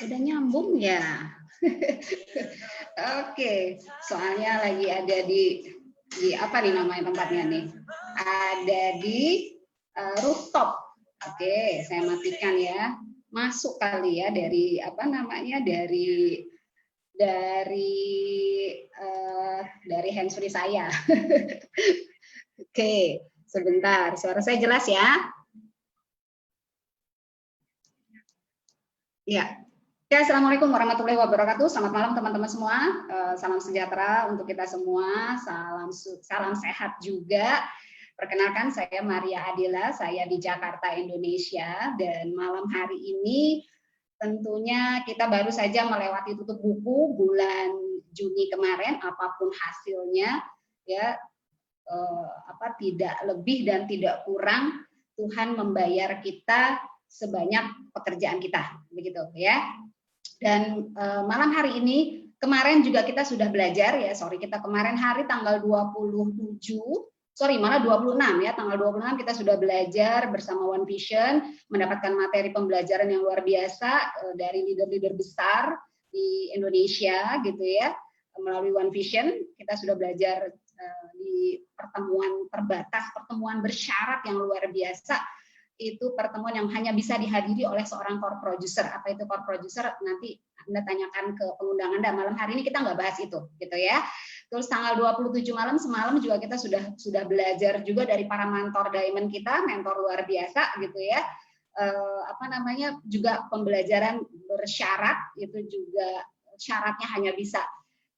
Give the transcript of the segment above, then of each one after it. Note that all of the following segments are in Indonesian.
Udah nyambung ya. Oke, soalnya lagi ada di apa nih namanya tempatnya nih? Ada di rooftop. Oke, saya matikan ya. Masuk kali ya dari apa namanya dari handsfree saya. Oke, sebentar. Suara saya jelas ya? Ya. Oke, assalamualaikum warahmatullahi wabarakatuh. Selamat malam teman-teman semua. Salam sejahtera untuk kita semua. Salam sehat juga. Perkenalkan, saya Maria Adila. Saya di Jakarta, Indonesia. Dan malam hari ini tentunya kita baru saja melewati tutup buku bulan Juni kemarin. Apapun hasilnya, ya tidak lebih dan tidak kurang. Tuhan membayar kita sebanyak pekerjaan kita, begitu ya. Dan malam hari ini, kemarin juga kita sudah belajar ya, kita kemarin hari tanggal 26 ya, tanggal 26 kita sudah belajar bersama One Vision, mendapatkan materi pembelajaran yang luar biasa dari leader-leader besar di Indonesia gitu ya. Melalui One Vision, kita sudah belajar di pertemuan terbatas, pertemuan bersyarat yang luar biasa. Itu pertemuan yang hanya bisa dihadiri oleh seorang core producer. Apa itu core producer? Nanti Anda tanyakan ke pengundang Anda. Malam hari ini kita nggak bahas itu, gitu ya. Terus tanggal 27 malam, semalam juga kita sudah belajar juga dari para mentor diamond kita, mentor luar biasa, gitu ya. Juga pembelajaran bersyarat, itu juga syaratnya hanya bisa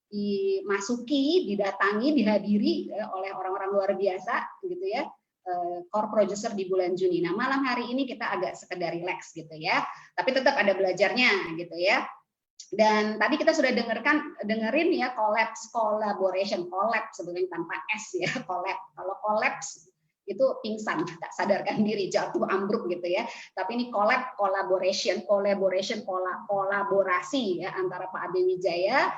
dimasuki, didatangi, dihadiri oleh orang-orang luar biasa, gitu ya. Core producer di bulan Juni. Nah, malam hari ini kita agak sekedar relax gitu ya. Tapi tetap ada belajarnya gitu ya. Dan tadi kita sudah dengerin ya collaboration, collab sebenarnya tanpa S ya, collab. Kalau collapse itu pingsan, tak sadarkan diri, jatuh, ambruk gitu ya. Tapi ini collaboration, kolaborasi ya antara Pak Ade Wijaya,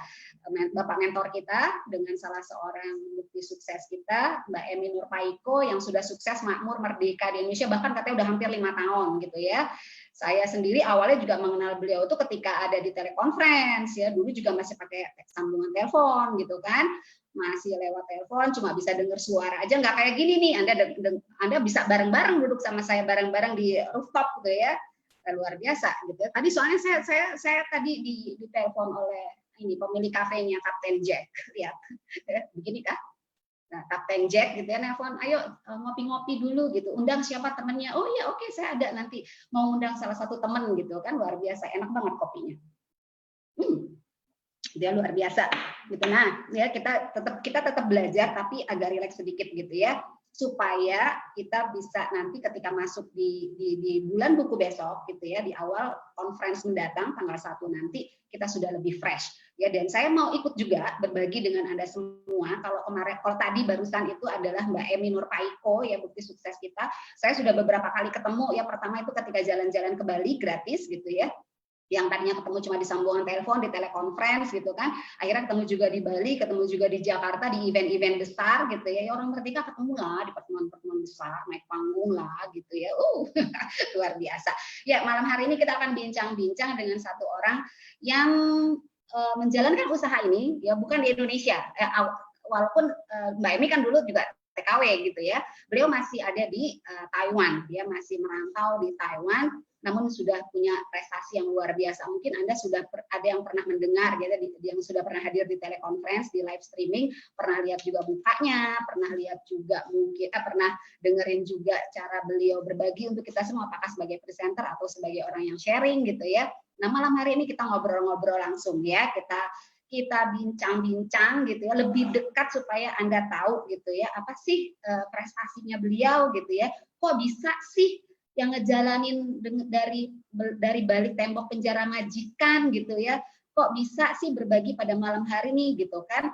Bapak mentor kita, dengan salah seorang bukti sukses kita, Mbak Emi Nurpaiko, yang sudah sukses makmur merdeka di Indonesia, bahkan katanya udah hampir 5 tahun gitu ya. Saya sendiri awalnya juga mengenal beliau itu ketika ada di telekonferensi ya, dulu juga masih pakai sambungan telepon gitu kan, masih lewat telepon, cuma bisa dengar suara aja, nggak kayak gini nih, Anda bisa bareng-bareng duduk sama saya bareng-bareng di rooftop gitu ya, luar biasa gitu. Tadi soalnya saya tadi ditelepon oleh ini pemilik kafenya Kapten Jack, lihat begini kah? Nah, Kapten Jack gitu ya, nelfon, ayo ngopi-ngopi dulu gitu, undang siapa temennya? Oh iya, oke, saya ada, nanti mau undang salah satu temen gitu kan, luar biasa, enak banget kopinya. Dia luar biasa gitu. Nah, ya kita tetap belajar tapi agak rileks sedikit gitu ya, supaya kita bisa nanti ketika masuk di bulan buku besok gitu ya, di awal conference mendatang tanggal 1 nanti kita sudah lebih fresh ya. Dan saya mau ikut juga berbagi dengan Anda semua. Kalau tadi barusan itu adalah Mbak Emi Nurpaiko ya, bukti sukses kita. Saya sudah beberapa kali ketemu ya, pertama itu ketika jalan-jalan ke Bali gratis gitu ya, yang tadinya ketemu cuma di sambungan telepon, di telekonferensi gitu kan, akhirnya ketemu juga di Bali, ketemu juga di Jakarta di event-event besar gitu ya, orang merdeka ketemu lah di pertemuan-pertemuan besar, naik panggung lah gitu ya, luar biasa. Ya, malam hari ini kita akan bincang-bincang dengan satu orang yang menjalankan usaha ini, ya bukan di Indonesia, walaupun Mbak Emi kan dulu juga TKW gitu ya, beliau masih ada di Taiwan, dia masih merantau di Taiwan, namun sudah punya prestasi yang luar biasa. Mungkin Anda sudah ada yang pernah mendengar, gitu, yang sudah pernah hadir di telekonferensi, di live streaming, pernah lihat juga mukanya, pernah lihat juga mungkin pernah dengerin juga cara beliau berbagi untuk kita semua, apakah sebagai presenter atau sebagai orang yang sharing gitu ya. Nah, malam hari ini kita ngobrol-ngobrol langsung ya, kita bincang-bincang gitu ya, lebih dekat supaya Anda tahu gitu ya, apa sih prestasinya beliau gitu ya. Kok bisa sih yang ngejalanin dari balik tembok penjara majikan gitu ya, kok bisa sih berbagi pada malam hari nih gitu kan,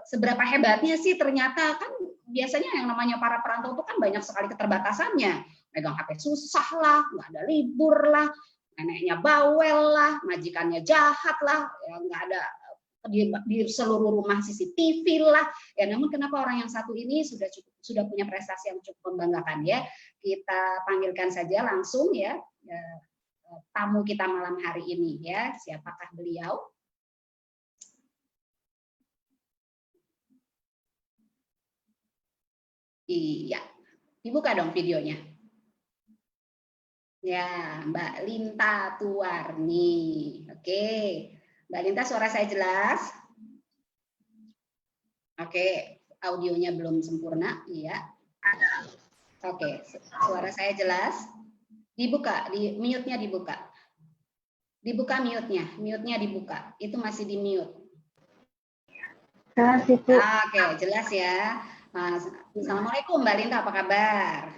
seberapa hebatnya sih ternyata kan biasanya yang namanya para perantau itu kan banyak sekali keterbatasannya. Megang HP susah lah, nggak ada libur lah, neneknya bawel lah, majikannya jahat lah, ya nggak ada di seluruh rumah CCTV lah. Ya namun kenapa orang yang satu ini sudah punya prestasi yang cukup membanggakan ya. Kita panggilkan saja langsung ya tamu kita malam hari ini ya. Siapakah beliau? Iya, dibuka dong videonya. Ya, Mbak Linta Tuarni. Oke, Mbak Linta suara saya jelas? Oke, audionya belum sempurna, iya. Oke, suara saya jelas? Dibuka, mute-nya dibuka. Dibuka mute-nya dibuka. Itu masih di mute. Oke, jelas ya. Assalamualaikum Mbak Linta, apa kabar?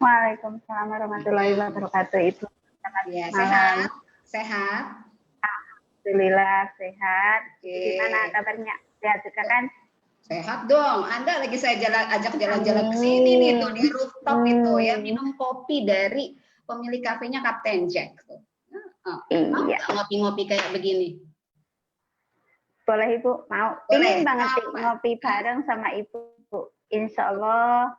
Waalaikumsalam warahmatullahi wabarakatuh. Itu ya, sehat? Sehat? Alhamdulillah sehat. Gimana kabarnya? Sehat juga kan? Sehat dong. Anda lagi saya ajak jalan-jalan ke sini nih tuh di rooftop itu ya, minum kopi dari pemilik kafenya Kapten Jack tuh. Iya. Ngopi-ngopi kayak begini. Boleh Ibu, mau. Pengen banget sih ngopi bareng sama Ibu. Insya Allah.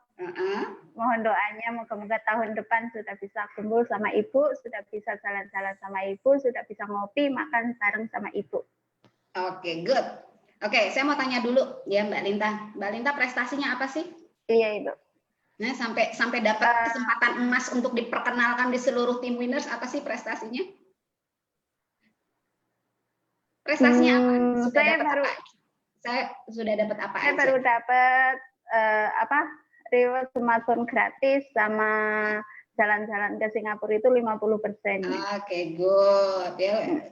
Mohon doanya, moga-moga tahun depan sudah bisa kumpul sama Ibu, sudah bisa jalan-jalan sama Ibu, sudah bisa ngopi, makan bareng sama Ibu. Oke, good. Oke, saya mau tanya dulu ya Mbak Linta. Mbak Linta prestasinya apa sih? Iya Ibu. Nah, sampai dapat kesempatan emas untuk diperkenalkan di seluruh tim winners, apa sih prestasinya? Prestasinya apa? Sudah dapat apa? Saya sudah dapat apa saya aja? Baru dapat reward smartphone gratis sama jalan-jalan ke Singapura itu 50%. Oke, good. Ya,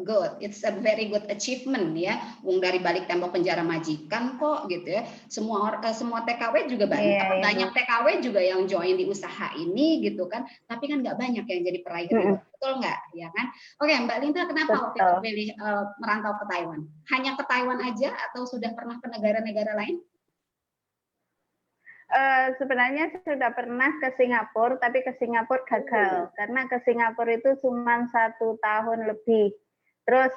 good. It's a very good achievement ya. Dari balik tembok penjara majikan kok gitu ya. Semua TKW juga banyak. Banyak TKW juga yang join di usaha ini gitu kan. Tapi kan nggak banyak yang jadi peraih reward. Betul nggak? Ya kan? Oke, Mbak Linta, kenapa waktu itu pilih merantau ke Taiwan? Hanya ke Taiwan aja atau sudah pernah ke negara-negara lain? Sebenarnya sudah pernah ke Singapura, tapi ke Singapura gagal karena ke Singapura itu cuma 1 tahun lebih. Terus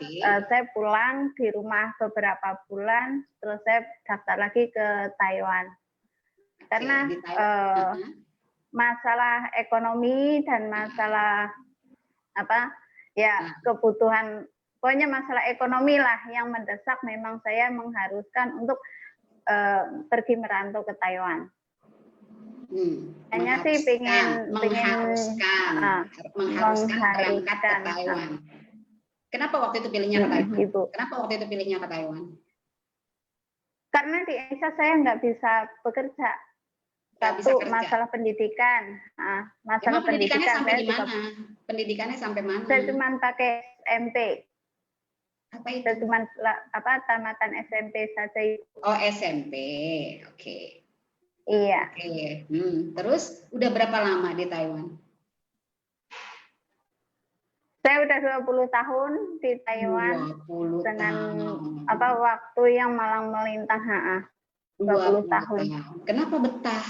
saya pulang di rumah beberapa bulan, terus saya daftar lagi ke Taiwan. Karena masalah ekonomi dan masalah kebutuhan, pokoknya masalah ekonomi lah yang mendesak, memang saya mengharuskan untuk pergi merantau ke Taiwan. Hanya sih mengharuskan berangkat ke Taiwan. Kenapa waktu itu pilihnya ke Taiwan? Kenapa waktu itu pilihnya ke Taiwan? Karena di Indonesia saya nggak bisa bekerja. Satu, masalah pendidikan. Masalah pendidikan sampai di mana? Pendidikannya sampai mana? Saya cuma pakai SMP. Apa itu? Saya cuma tamatan SMP saja. Oh, SMP. Oke. Iya. Oke. Terus udah berapa lama di Taiwan? Saya udah 20 tahun di Taiwan. 20 dengan tahun. Waktu yang malang melintang. 20 tahun. Kenapa betah?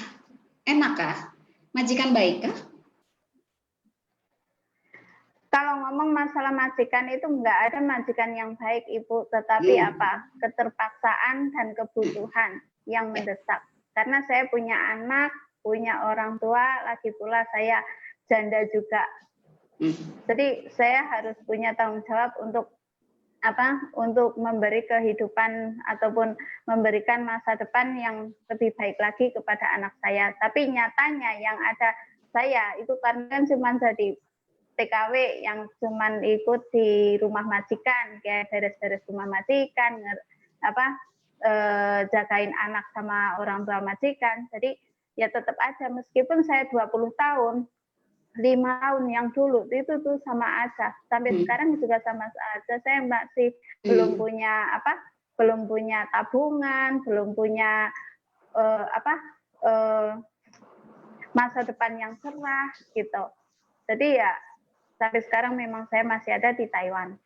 Enak kah? Majikan baik kah? Kalau ngomong masalah majikan itu nggak ada majikan yang baik Ibu, tetapi keterpaksaan dan kebutuhan yang mendesak. Karena saya punya anak, punya orang tua, lagi pula saya janda juga. Jadi saya harus punya tanggung jawab untuk memberi kehidupan ataupun memberikan masa depan yang lebih baik lagi kepada anak saya. Tapi nyatanya yang ada saya itu karena cuma jadi TKW yang cuma ikut di rumah majikan, kayak beres-beres rumah majikan, jagain anak sama orang tua majikan. Jadi ya tetap aja meskipun saya 20 tahun, 5 tahun yang dulu itu tuh sama aja. Sampai sekarang juga sama aja. Saya masih belum punya tabungan, belum punya masa depan yang cerah gitu. Jadi ya sampai sekarang memang saya masih ada di Taiwan.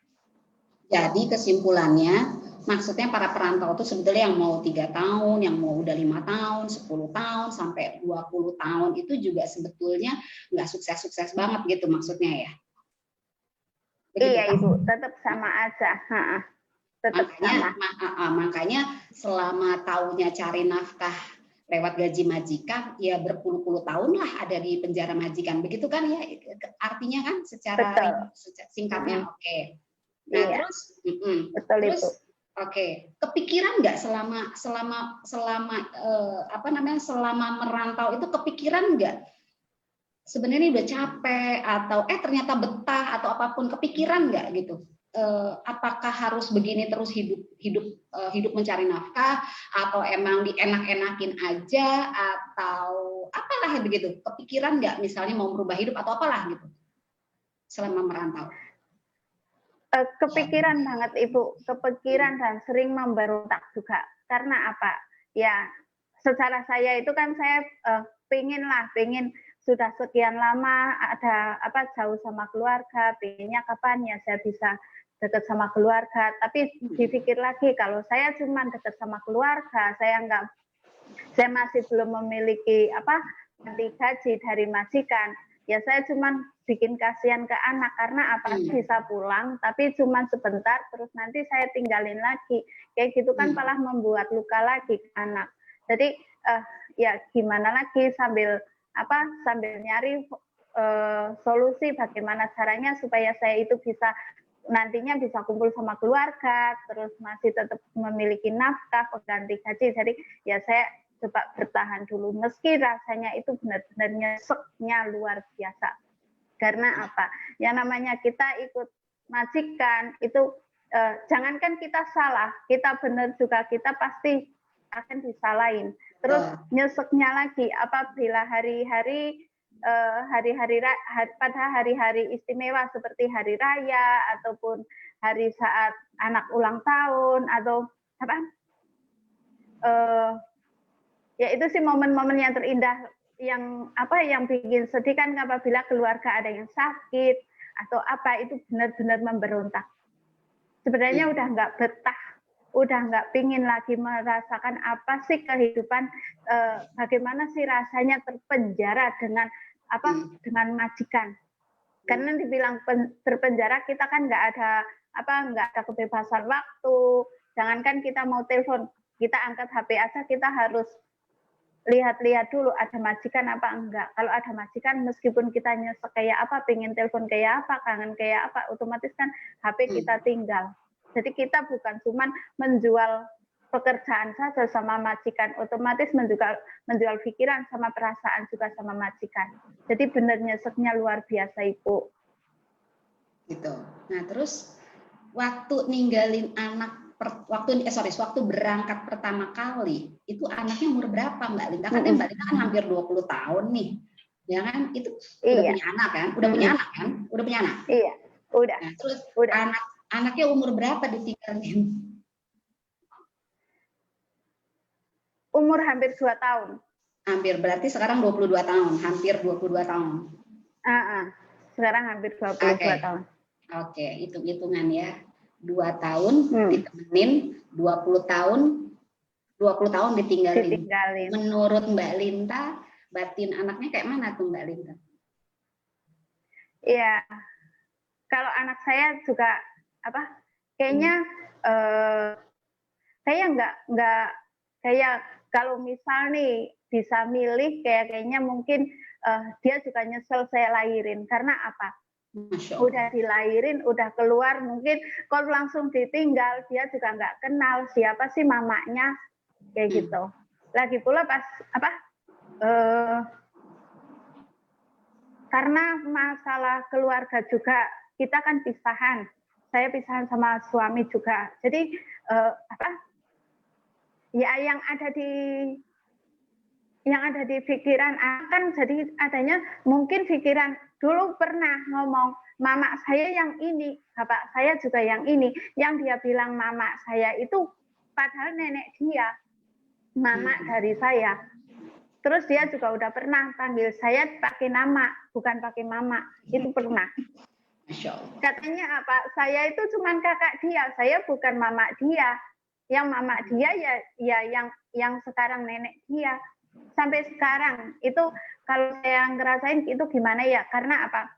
Jadi kesimpulannya, maksudnya para perantau itu sebetulnya yang mau 3 tahun, yang mau udah 5 tahun, 10 tahun, sampai 20 tahun itu juga sebetulnya nggak sukses-sukses banget gitu maksudnya ya. Begitu Iya kan? Ibu, tetap sama aja. Tetap sama. Makanya selama taunya cari nafkah lewat gaji majikan, ya berpuluh-puluh tahun lah ada di penjara majikan. Begitu kan ya artinya kan secara Betul. singkatnya. Oke. Nah, Iya, betul terus Ibu. oke, kepikiran nggak selama merantau itu kepikiran nggak sebenarnya udah capek atau ternyata betah atau apapun, kepikiran nggak gitu? Apakah harus begini terus hidup mencari nafkah, atau emang dienak-enakin aja, atau apalah begitu? Kepikiran nggak misalnya mau merubah hidup atau apalah gitu selama merantau? Kepikiran banget Ibu, kepikiran dan sering memberontak juga. Karena apa? Ya, secara saya itu kan saya pengen sudah sekian lama ada jauh sama keluarga, pengennya kapan ya saya bisa dekat sama keluarga. Tapi dipikir lagi kalau saya cuma dekat sama keluarga, saya masih belum memiliki ganti gaji dari majikan, ya saya cuma bikin kasihan ke anak karena bisa pulang tapi cuma sebentar terus nanti saya tinggalin lagi kayak gitu kan malah membuat luka lagi ke anak. Jadi ya gimana lagi sambil nyari solusi bagaimana caranya supaya saya itu bisa nantinya bisa kumpul sama keluarga terus masih tetap memiliki nafkah pengganti gaji. Jadi ya saya coba bertahan dulu meski rasanya itu benar-benar nyeseknya luar biasa. Karena apa? Yang namanya kita ikut majikan itu jangankan kita salah, kita benar juga kita pasti akan disalahin. Terus nyeseknya lagi apabila pada hari-hari istimewa seperti hari raya ataupun hari saat anak ulang tahun atau ya itu sih momen-momen yang terindah yang bikin sedih kan apabila keluarga ada yang sakit atau itu benar-benar memberontak. Sebenarnya udah nggak betah, udah nggak pingin lagi merasakan apa sih kehidupan, bagaimana sih rasanya terpenjara dengan dengan majikan. Karena dibilang terpenjara kita kan nggak ada kebebasan waktu. Jangankan kita mau telepon, kita angkat HP aja kita harus lihat-lihat dulu ada majikan apa enggak. Kalau ada majikan meskipun kita nyesek kayak apa, pengen telepon kayak apa, kangen kayak apa, otomatis kan HP kita tinggal. Jadi kita bukan cuma menjual pekerjaan saja sama majikan, otomatis menjual pikiran sama perasaan juga sama majikan. Jadi benar nyeseknya luar biasa Ibu. Gitu. Nah terus waktu ninggalin anak waktu berangkat pertama kali itu anaknya umur berapa Mbak Linda? Kan Mbak Linda kan hampir 20 tahun nih. Ya kan? Itu udah punya anak kan? Udah punya anak kan? Udah punya anak? Iya, udah. Nah, terus anaknya umur berapa ditinggalin? Umur hampir 2 tahun. Hampir, berarti sekarang 22 tahun, hampir 22 tahun. Sekarang hampir 22 tahun. Oke, hitung-hitungan ya. 2 tahun ditemenin, 20 tahun ditinggalin. Menurut Mbak Linda, batin anaknya kayak mana tuh Mbak Linda? Iya, kalau anak saya juga kayaknya saya nggak kayak kalau misal nih bisa milih kayaknya mungkin dia juga nyesel saya lahirin karena apa? Udah dilahirin, udah keluar, mungkin kalau langsung ditinggal, dia juga nggak kenal siapa sih mamanya, kayak gitu. Lagi pula pas karena masalah keluarga juga, kita kan pisahan. Saya pisahan sama suami juga. Jadi ya yang ada di pikiran akan jadi adanya mungkin pikiran dulu pernah ngomong mama saya yang ini, bapak saya juga yang ini, yang dia bilang mama saya itu padahal nenek dia, mama dari saya. Terus dia juga udah pernah panggil saya pakai nama, bukan pakai mama, itu pernah. Masya Allah. Katanya apa? Saya itu cuman kakak dia, saya bukan mama dia. Yang mama dia ya yang sekarang nenek dia. Sampai sekarang itu kalau saya ngerasain itu gimana ya? Karena apa?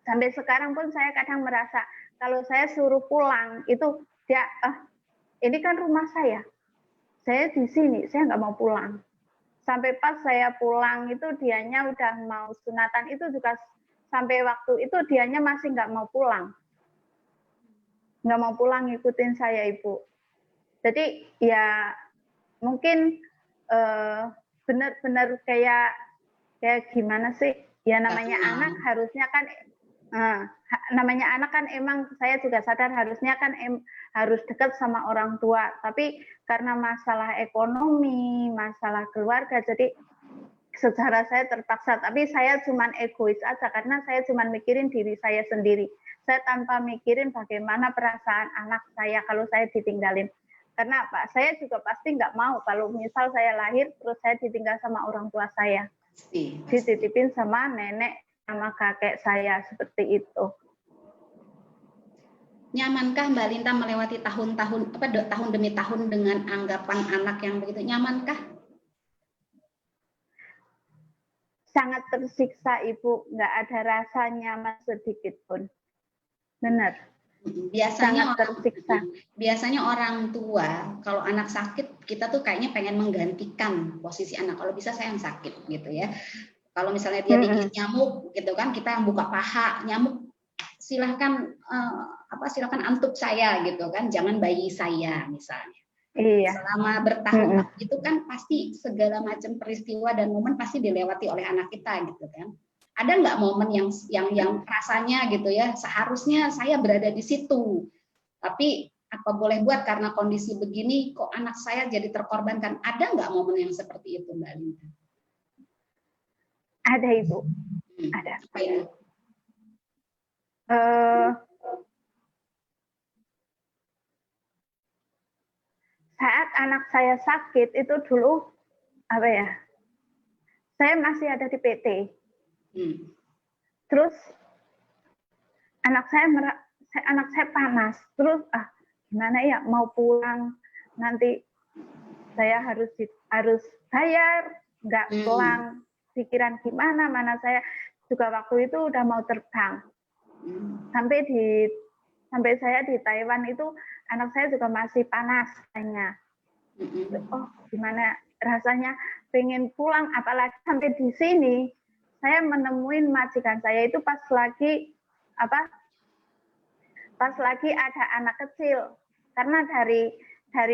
Sampai sekarang pun saya kadang merasa kalau saya suruh pulang itu dia ini kan rumah saya di sini, saya nggak mau pulang. Sampai pas saya pulang itu dianya udah mau sunatan itu juga sampai waktu itu dianya masih nggak mau pulang ngikutin saya Ibu. Jadi ya mungkin benar-benar kayak gimana sih ya namanya anak harusnya kan namanya anak kan emang saya juga sadar harusnya kan harus dekat sama orang tua, tapi karena masalah ekonomi, masalah keluarga, jadi secara saya terpaksa, tapi saya cuman egois aja karena saya cuman mikirin diri saya sendiri. Saya tanpa mikirin bagaimana perasaan anak saya kalau saya ditinggalin. Karena Pak, saya juga pasti nggak mau kalau misal saya lahir terus saya ditinggal sama orang tua saya. Dititipin sama nenek sama kakek saya seperti itu. Nyamankah Mbak Linta melewati tahun-tahun tahun demi tahun dengan anggapan anak yang begitu? Nyamankah? Sangat tersiksa Ibu, nggak ada rasa nyaman sedikit pun. Benar. Biasanya sangat tersiksa. Biasanya orang tua kalau anak sakit kita tuh kayaknya pengen menggantikan posisi anak. Kalau bisa saya yang sakit gitu ya. Kalau misalnya dia digigit nyamuk gitu kan, kita yang buka paha nyamuk, silahkan silahkan antuk saya gitu kan, jangan bayi saya misalnya. Iya. Selama bertahun itu kan pasti segala macam peristiwa dan momen pasti dilewati oleh anak kita gitu kan. Ada nggak momen yang rasanya gitu ya, seharusnya saya berada di situ, tapi apa boleh buat karena kondisi begini kok anak saya jadi terkorbankan. Ada nggak momen yang seperti itu Mbak Linta? Ada Ibu, ada. Apa itu? Saat anak saya sakit itu dulu apa ya? Saya masih ada di PT. Terus anak saya panas. Terus gimana ya mau pulang nanti saya harus bayar, nggak pulang. Pikiran gimana, mana saya juga waktu itu udah mau terbang. Sampai saya di Taiwan itu anak saya juga masih panas katanya. Oh, gimana rasanya pengen pulang, apalagi sampai di sini saya menemuin majikan saya itu pas lagi ada anak kecil. Karena dari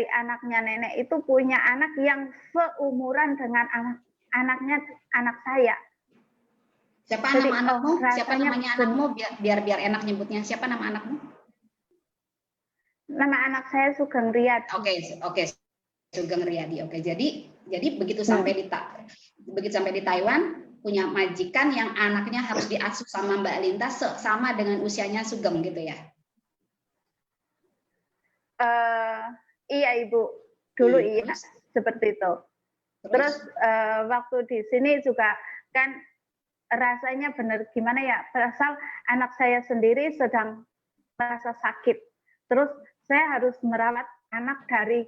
anaknya nenek itu punya anak yang seumuran dengan anak saya. Siapa nama anakmu? Siapa namanya anakmu? Biar enak nyebutnya. Siapa nama anakmu? Nama anak saya Sugeng Riyadi. Oke, Sugeng Riyadi. Oke, jadi begitu sampai di Taiwan punya majikan yang anaknya harus diasuh sama Mbak Linta sama dengan usianya Sugeng gitu ya? Iya Ibu, dulu iya seperti itu. Terus waktu di sini juga kan rasanya benar gimana ya, berasal anak saya sendiri sedang merasa sakit. Terus saya harus merawat anak dari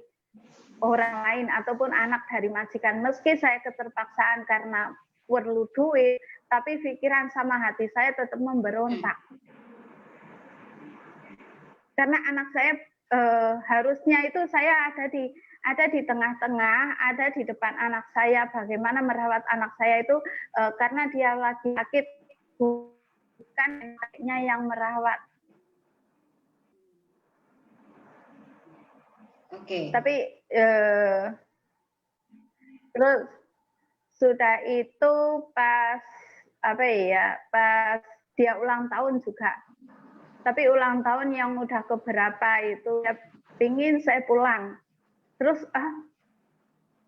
orang lain ataupun anak dari majikan. Meski saya keterpaksaan karena perlu duit, tapi pikiran sama hati saya tetap memberontak. Karena anak saya harusnya itu saya ada di tengah-tengah, ada di depan anak saya, bagaimana merawat anak saya itu karena dia lagi sakit, bukan anaknya yang merawat. Oke. Tapi terus sudah itu pas pas dia ulang tahun juga. Tapi ulang tahun yang udah keberapa itu ya pingin saya pulang. Terus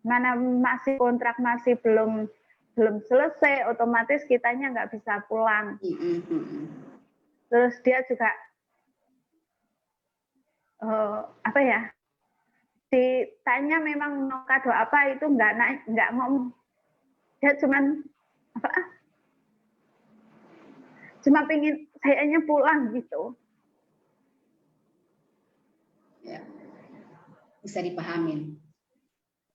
mana masih kontrak masih belum selesai, otomatis kitanya nggak bisa pulang. Terus dia juga ditanya memang mau kado apa itu nggak ngomong. Dia cuma pingin kayaknya pulang gitu. Ya, bisa dipahamin.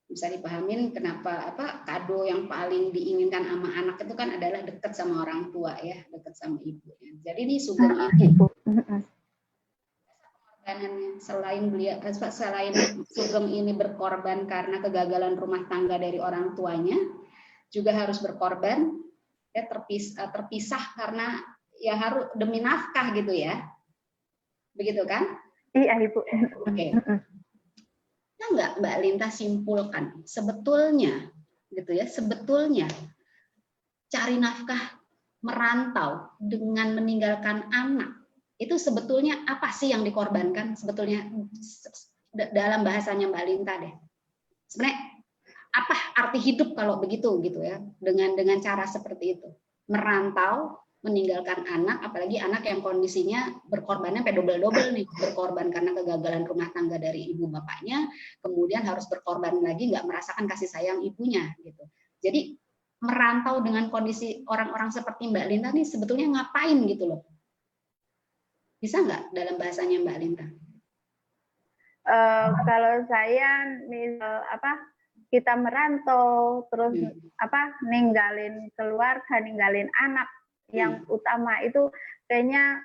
Bisa dipahamin kenapa kado yang paling diinginkan sama anak itu kan adalah dekat sama orang tua ya, dekat sama ibunya. Jadi ini Sugeng ini pengorbanannya selain Sugeng ini berkorban karena kegagalan rumah tangga dari orang tuanya, juga harus berkorban ya terpisah karena ya harus demi nafkah gitu ya. Begitu kan? Iya, Ibu. Oke. Nah, nggak Mbak Linta simpulkan sebetulnya gitu ya, sebetulnya cari nafkah merantau dengan meninggalkan anak itu sebetulnya apa sih yang dikorbankan sebetulnya dalam bahasanya Mbak Linta deh. Sebenarnya apa arti hidup kalau begitu gitu ya, dengan cara seperti itu, merantau, meninggalkan anak, apalagi anak yang kondisinya berkorbannya double-double nih, berkorban karena kegagalan rumah tangga dari ibu bapaknya, kemudian harus berkorban lagi nggak merasakan kasih sayang ibunya gitu. Jadi merantau dengan kondisi orang-orang seperti Mbak Linta nih sebetulnya ngapain gitu loh? Bisa nggak dalam bahasanya Mbak Linta? Kalau saya kita merantau terus ninggalin keluarga, ninggalin anak, yang utama itu kayaknya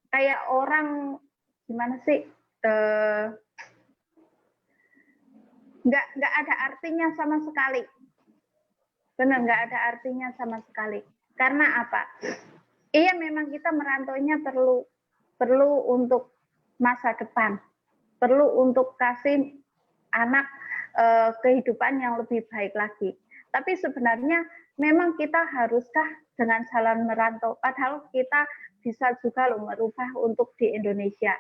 kayak orang gimana sih, nggak ada artinya sama sekali. Benar, nggak ada artinya sama sekali. Karena apa? Iya, memang kita merantaunya perlu untuk masa depan, perlu untuk kasih anak kehidupan yang lebih baik lagi. Tapi sebenarnya memang kita haruskah dengan jalan merantau? Padahal kita bisa juga loh merubah untuk di Indonesia.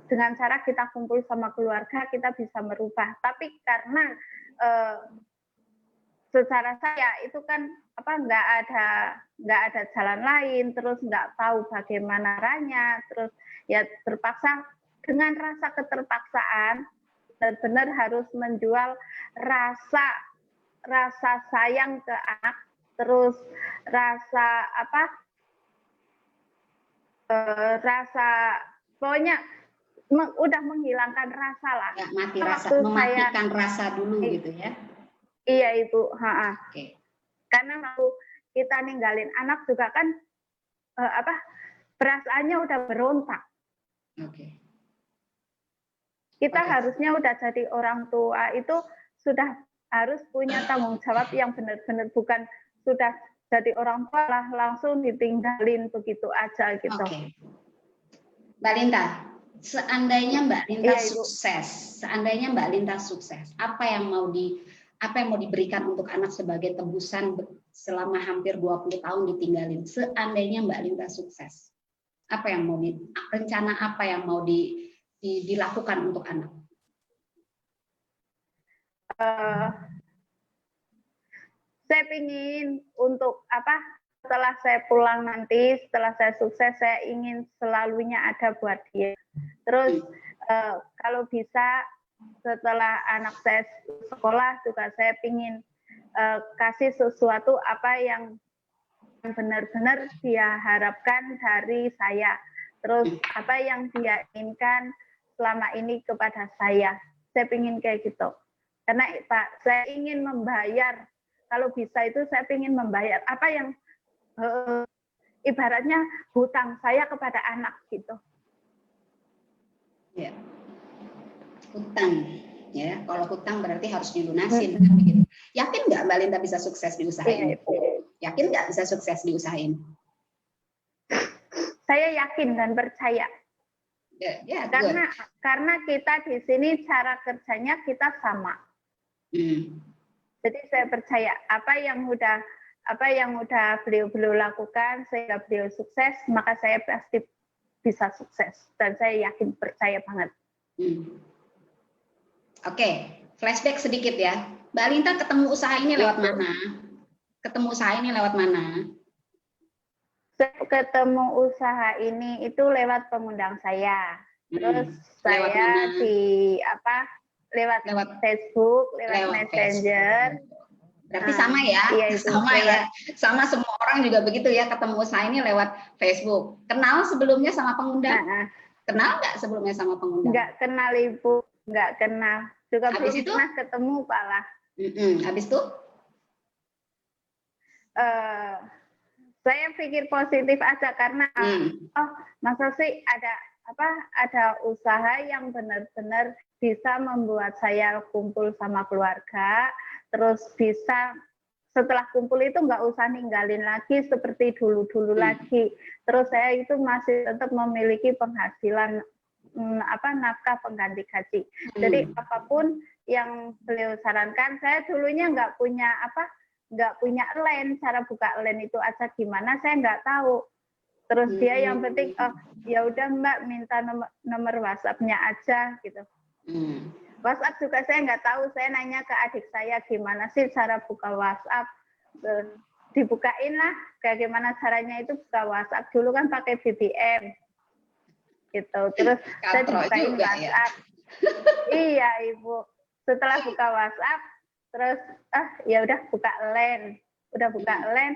Dengan cara kita kumpul sama keluarga, kita bisa merubah. Tapi karena secara saya itu kan nggak ada jalan lain, terus nggak tahu bagaimana caranya, terus ya terpaksa dengan rasa keterpaksaan benar-benar harus menjual rasa sayang ke anak, terus rasa pokoknya udah menghilangkan rasa lah. Ya, mematikan rasa dulu gitu ya. Iya, Ibu. Okay. Karena waktu kita ninggalin anak juga kan perasaannya udah berontak. Okay. Kita harusnya udah jadi orang tua itu sudah harus punya tanggung jawab yang benar-benar, bukan sudah jadi orang tua lah langsung ditinggalin begitu aja gitu. Okay. Mbak Linta, seandainya Mbak Linta sukses, apa yang mau diberikan untuk anak sebagai tebusan selama hampir 20 tahun ditinggalin? Seandainya Mbak Linta sukses, apa yang mau rencana apa yang mau dilakukan untuk anak? Saya ingin untuk setelah saya pulang nanti, setelah saya sukses, saya ingin selalunya ada buat dia. Terus kalau bisa setelah anak saya sekolah juga saya ingin kasih sesuatu apa yang benar-benar dia harapkan dari saya. Terus apa yang dia inginkan selama ini kepada saya. Saya ingin kayak gitu. Karena Pak, saya ingin membayar. Kalau bisa itu saya ingin membayar apa yang ibaratnya hutang saya kepada anak gitu. Ya. Hutang, ya. Kalau hutang berarti harus dilunasin, kan begitu. Yakin nggak Mbak Linta bisa sukses diusahain? Yakin nggak bisa sukses diusahain? Saya yakin dan percaya. Ya, karena kita di sini cara kerjanya kita sama. Jadi saya percaya apa yang udah beliau lakukan sehingga beliau sukses, maka saya pasti bisa sukses dan saya yakin percaya banget. Oke, flashback sedikit ya. Mbak Linta ketemu usaha ini lewat mana? Saya ketemu usaha ini itu lewat pengundang saya. Terus saya lewat Facebook, lewat Messenger. Berarti sama ya, iya, Ibu. sama ya, sama semua orang juga begitu ya, ketemu saya ini lewat Facebook. Kenal sebelumnya sama pengundang? Kenal nggak sebelumnya sama pengundang? Nggak kenal Ibu, nggak kenal. Juga habis belum itu? pernah ketemu malah. Habis itu? Saya pikir positif aja karena oh masa sih ada usaha yang benar-benar bisa membuat saya kumpul sama keluarga, terus bisa setelah kumpul itu nggak usah ninggalin lagi seperti dulu-dulu lagi. Terus saya itu masih tetap memiliki penghasilan nafkah pengganti gaji. Jadi apapun yang beliau sarankan, saya dulunya nggak punya LAN, cara buka LAN itu aja gimana saya nggak tahu. Terus dia yang penting ya udah Mbak minta nomor WhatsApp-nya aja gitu. WhatsApp juga saya nggak tahu, saya nanya ke adik saya gimana sih cara buka WhatsApp. Dibukain lah kayak gimana caranya itu buka WhatsApp. Dulu kan pakai BBM gitu. Terus saya dibukain WhatsApp. Ya? Iya Ibu. Setelah buka WhatsApp terus ya udah buka LAN. Udah buka LAN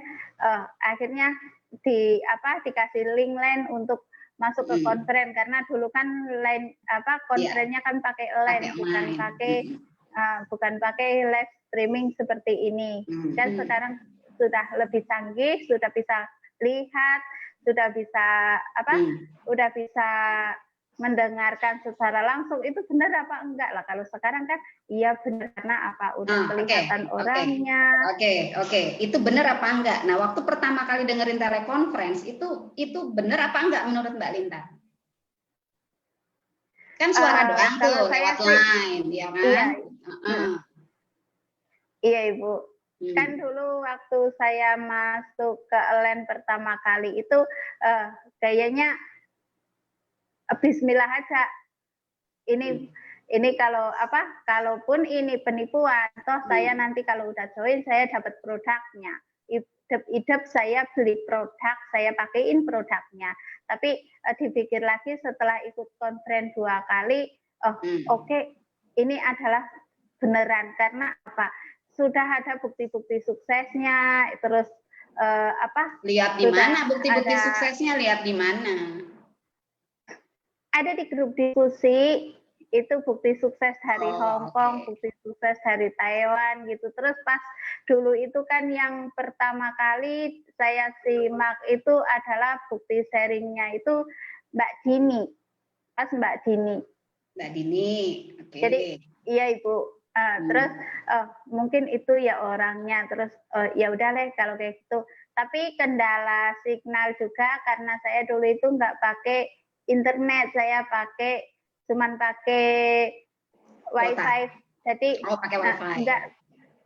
akhirnya dikasih link LAN untuk masuk ke konferen karena dulu kan LAN konferennya kan pakai LAN bukan pakai live streaming seperti ini. Dan sekarang sudah lebih canggih, sudah bisa lihat, sudah bisa mendengarkan secara langsung. Itu benar apa enggak lah? Kalau sekarang kan iya benar karena udah kelihatan orangnya. Oke. Itu benar apa enggak? Nah, waktu pertama kali dengerin telekonferensi itu benar apa enggak menurut Mbak Linta? Kan suara doang tuh lewat line, ya kan? Iya Ibu. Kan dulu waktu saya masuk ke LAN pertama kali itu kayaknya Bismillah aja. Ini kalaupun ini penipuan, toh saya nanti kalau udah join saya dapat produknya. Idep saya beli produk, saya pakaiin produknya. Tapi dipikir lagi setelah ikut konferen 2 kali, oke, ini adalah beneran karena sudah ada bukti-bukti suksesnya, terus lihat di mana bukti-bukti suksesnya, lihat di mana? Ada di grup diskusi, itu bukti sukses dari Hong Kong, bukti sukses dari Taiwan gitu. Terus pas dulu itu kan yang pertama kali saya simak itu adalah bukti sharingnya itu Mbak Dini. Pas Mbak Dini. Jadi iya Ibu. Terus mungkin itu ya orangnya. Terus ya udah deh kalau kayak gitu. Tapi kendala signal juga karena saya dulu itu nggak pakai internet, saya cuman pakai wifi. Jadi pakai wifi. Enggak,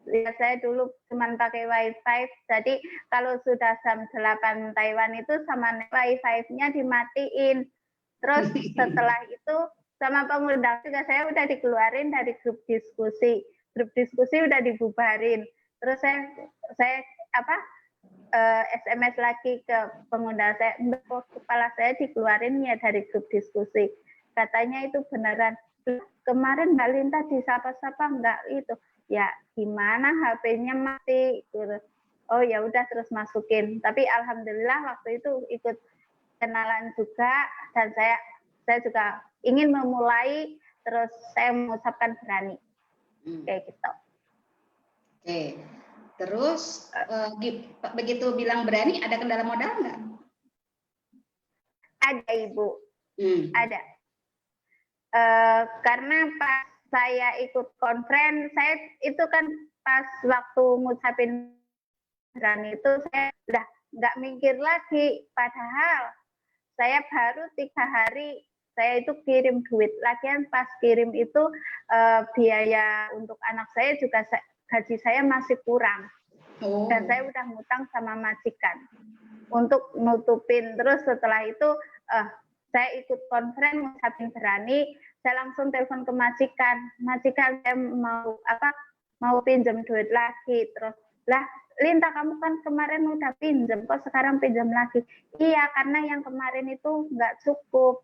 ya saya dulu cuman pakai wifi. Jadi kalau sudah jam 8 Taiwan itu sama wifi-nya dimatiin. Terus setelah itu sama pengundang juga saya udah dikeluarin dari grup diskusi. Grup diskusi udah dibubarin. Terus saya SMS lagi ke pengundang saya, kepala saya dikeluarin ya dari grup diskusi. Katanya itu beneran. Kemarin Mbak Linta disapa-sapa enggak itu. Ya gimana HP-nya mati. Oh ya udah terus masukin. Tapi alhamdulillah waktu itu ikut kenalan juga dan saya juga ingin memulai, terus saya mengucapkan berani. Kayak gitu. Oke. Terus begitu bilang berani, ada kendala modal nggak? Ada Ibu, ada. Karena pas saya ikut konferen, saya itu kan pas waktu ngucapin berani itu saya udah nggak mikir lagi. Padahal saya baru 3 hari saya itu kirim duit. Lagian pas kirim itu biaya untuk anak saya juga gaji saya masih kurang. Dan saya udah ngutang sama majikan untuk nutupin. Terus setelah itu saya ikut konferen ngucapin berani, saya langsung telepon ke majikan. Majikan saya mau pinjam duit lagi. Terus lah Linta kamu kan kemarin udah pinjam, kok sekarang pinjam lagi? Iya karena yang kemarin itu nggak cukup.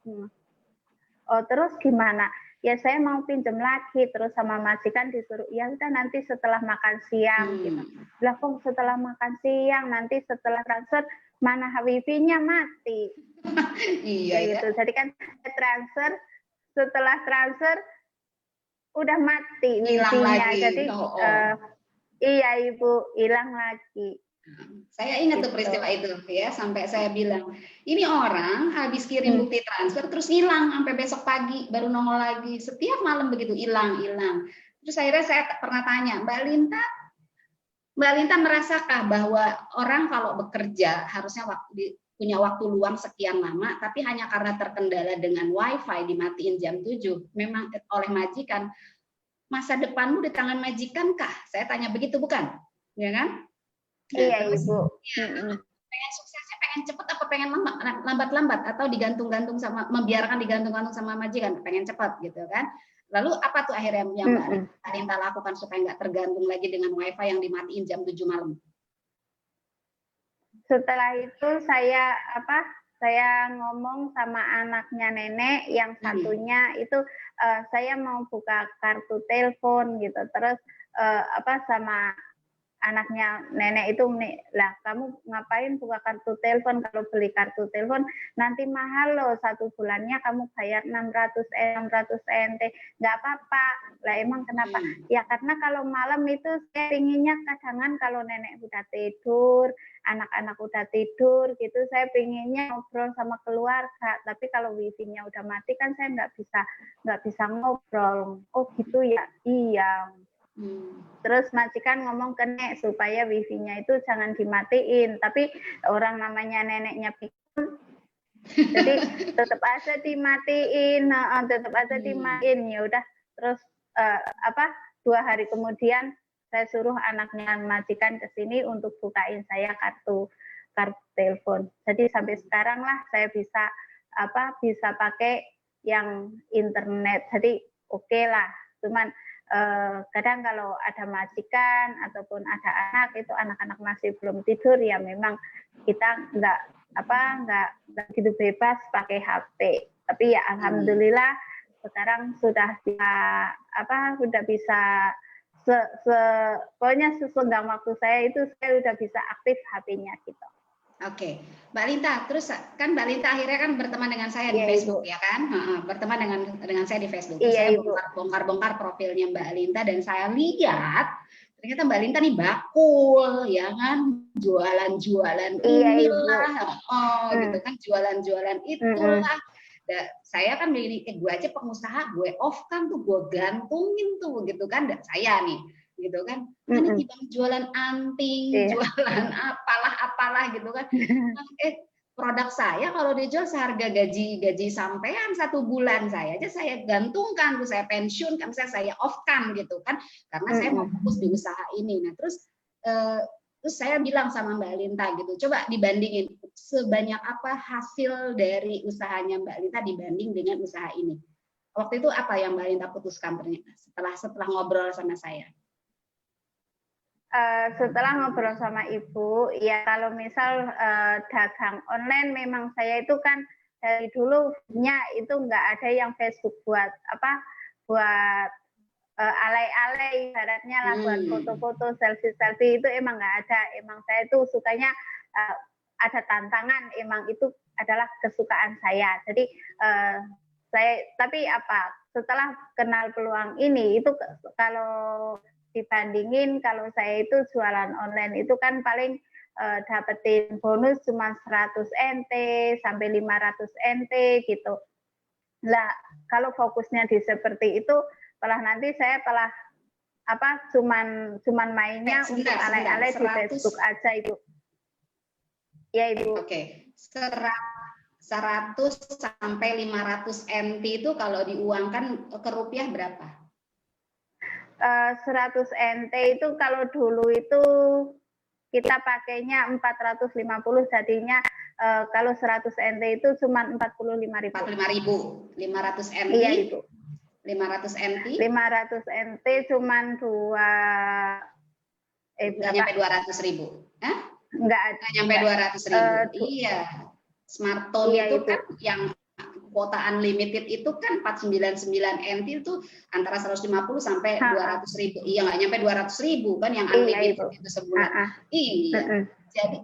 Oh terus gimana? ya saya mau pinjam lagi, terus sama majikan disuruh ya udah nanti setelah makan siang gitu. Lah kok setelah makan siang, nanti setelah transfer mana wifi-nya mati. Iya Gitu. ya. Jadi kan transfer, setelah transfer udah mati Hilang wifi-nya. lagi. Jadi iya Ibu, hilang lagi. Saya ingat tuh Gitu. peristiwa itu ya, sampai saya bilang, ini orang habis kirim bukti transfer terus hilang sampai besok pagi baru nongol lagi. Setiap malam begitu hilang. Terus akhirnya saya pernah tanya, Mbak Linta merasakah bahwa orang kalau bekerja harusnya punya waktu luang sekian lama, tapi hanya karena terkendala dengan wifi dimatiin jam 7, memang oleh majikan, masa depanmu di tangan majikan kah? Saya tanya begitu bukan? Ya kan? Nah, Iya terus, Ibu. ya, pengen suksesnya pengen cepet apa pengen lambat-lambat atau digantung-gantung sama membiarkan digantung-gantung sama majikan, pengen cepat gitu kan? Lalu apa tuh akhirnya yang Mbak Linta lakukan supaya nggak tergantung lagi dengan wifi yang dimatiin jam 7 malam? Setelah itu saya ngomong sama anaknya nenek, yang satunya itu saya mau buka kartu telepon gitu, terus sama anaknya nenek itu, lah kamu ngapain buka kartu telepon, kalau beli kartu telepon nanti mahal loh, 1 bulannya kamu bayar 600 NT, nggak apa-apa. Lah emang kenapa? Ya karena kalau malam itu saya pinginnya kadangan kalau nenek udah tidur, anak-anak udah tidur gitu, saya pinginnya ngobrol sama keluarga, tapi kalau wifi-nya udah mati kan saya nggak bisa ngobrol. Oh gitu ya, iya. Terus majikan ngomong ke Nek supaya wifi-nya itu jangan dimatiin, tapi orang namanya neneknya pikun, jadi tetap aja dimatiin, ya udah. Terus 2 hari kemudian saya suruh anaknya majikan ke sini untuk bukain saya kartu telepon. Jadi sampai sekarang lah saya bisa pakai yang internet. Jadi oke lah. Cuman kadang kalau ada majikan ataupun ada anak-anak masih belum tidur, ya memang kita nggak gitu bebas pakai HP. Tapi ya alhamdulillah sekarang sudah bisa pokoknya sesenggang waktu saya itu saya udah bisa aktif HP-nya gitu. Oke, Mbak Linta, terus kan Mbak Linta akhirnya kan berteman dengan saya di Facebook, ya kan? Berteman dengan saya di Facebook. Terus saya bongkar-bongkar profilnya Mbak Linta dan saya lihat ternyata Mbak Linta nih bakul, ya kan? Jualan-jualan inilah, gitu kan? Jualan-jualan itulah. Saya kan begini, gue aja pengusaha, gue off kan tuh, gue gantungin tuh, gitu kan? Dan saya nih, gitu kan, ini dibanding jualan anting, jualan apalah gitu kan. Produk saya kalau dijual seharga gaji sampean 1 bulan, saya aja saya gantungkan, saya pensiun kan, saya off kan gitu kan, karena saya mau fokus di usaha ini. Nah terus saya bilang sama Mbak Linta gitu, coba dibandingin sebanyak apa hasil dari usahanya Mbak Linta dibanding dengan usaha ini. Waktu itu apa yang Mbak Linta putuskan ternyata setelah ngobrol sama saya? Setelah ngobrol sama Ibu, ya kalau misal dagang online, memang saya itu kan dari dulunya itu nggak ada yang Facebook buat alay-alay ibaratnya lah, buat foto-foto, selfie itu emang nggak ada. Emang saya itu sukanya ada tantangan, emang itu adalah kesukaan saya. Jadi setelah kenal peluang ini, itu kalau dibandingin kalau saya itu jualan online itu kan paling dapetin bonus cuma 100 NT sampai 500 NT gitu. Lah kalau fokusnya di seperti itu, nanti saya cuman mainnya untuk alay-alay di Facebook aja itu. Ya Ibu. Oke. 100 sampai 500 NT itu kalau diuangkan ke rupiah berapa? 100 NT itu kalau dulu itu kita pakainya 450, jadinya kalau 100 NT itu cuma 45.000. 45.000. 500 NT. Iya Ibu. 500 NT. 500 NT cuma nggak nyampe 200.000. Hah? Nggak nyampe 200.000. Iya. Smartphone itu kan yang kuota unlimited itu kan 499 NT itu antara 150 sampai 200.000. Iya, nggak nyampe 200.000 kan yang unlimited itu sebulan. Iya. Jadi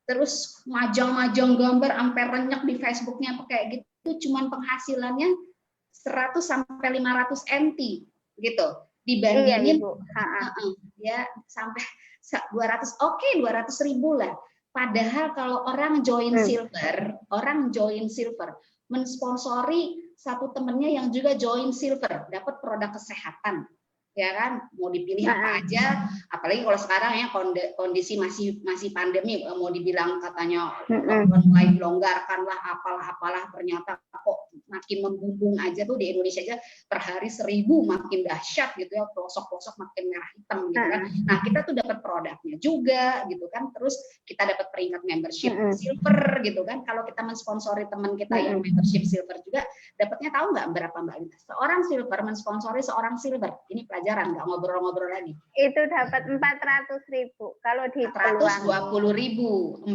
terus majang-majang gambar sampai renyak di Facebooknya kayak gitu, cuman penghasilannya 100 sampai 500 NT gitu. Dibandingin ya sampai 200, oke, 200.000 lah. Padahal kalau orang join silver, mensponsori satu temennya yang juga join silver, dapat produk kesehatan, ya kan, mau dipilih apa aja, apalagi kalau sekarang ya kondisi masih pandemi, mau dibilang katanya mulai dilonggarkan lah, apalah, ternyata kok makin membumbung aja tuh di Indonesia aja per hari 1.000, makin dahsyat gitu ya, pelosok-pelosok makin merah hitam gitu kan. Nah kita tuh dapat produknya juga gitu kan, terus kita dapat peringkat membership silver gitu kan. Kalau kita mensponsori teman kita yang membership silver juga, dapatnya tahu nggak berapa Mbak Linta? Seorang silver mensponsori seorang silver, ini pelajaran, nggak ngobrol-ngobrol lagi. Itu dapat 400.000 kalau di peluang. 420.000.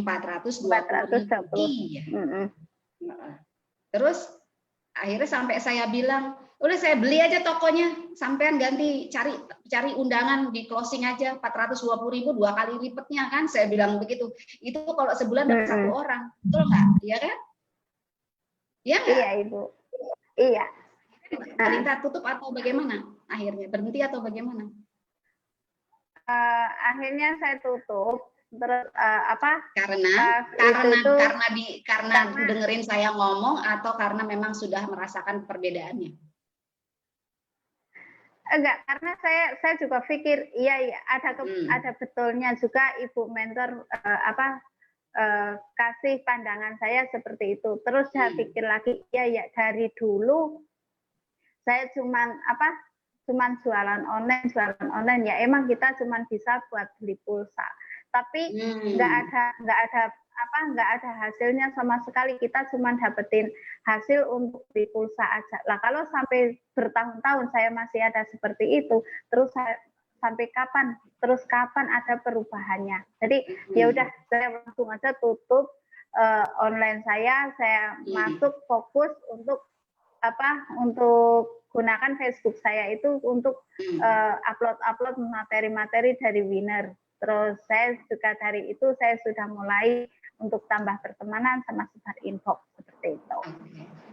Iya. Terus akhirnya sampai saya bilang, udah saya beli aja tokonya, sampean ganti cari undangan di closing aja 420.000, 2 kali lipatnya kan, saya bilang begitu. Itu kalau sebulan dapat 1 orang, betul nggak? Iya kan? Iya nggak? Iya Ibu. Iya. Linta tutup atau bagaimana? Akhirnya berhenti atau bagaimana? Akhirnya saya tutup. Terus karena dengerin saya ngomong atau karena memang sudah merasakan perbedaannya? Enggak, karena saya juga pikir iya ada betulnya juga Ibu mentor kasih pandangan saya seperti itu. Terus saya pikir lagi ya dari dulu saya cuman jualan online ya, emang kita cuman bisa buat beli pulsa. Tapi nggak ada hasilnya sama sekali, kita cuma dapetin hasil untuk beli pulsa aja. Lah kalau sampai bertahun-tahun saya masih ada seperti itu, terus sampai kapan ada perubahannya? Jadi ya udah saya langsung aja tutup online saya masuk fokus untuk gunakan Facebook saya itu untuk upload materi-materi dari winner. Terus saya juga dari itu saya sudah mulai untuk tambah pertemanan sama sebar info seperti itu.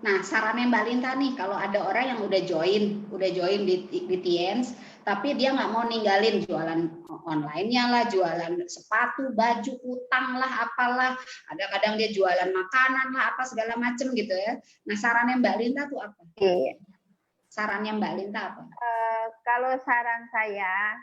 Nah, sarannya Mbak Linta nih, kalau ada orang yang udah join di Tiens, tapi dia nggak mau ninggalin jualan online-nya lah, jualan sepatu, baju, utang lah, apalah, ada kadang dia jualan makanan lah, apa segala macem gitu ya. Nah, sarannya Mbak Linta tuh apa? Sarannya Mbak Linta apa? Kalau saran saya,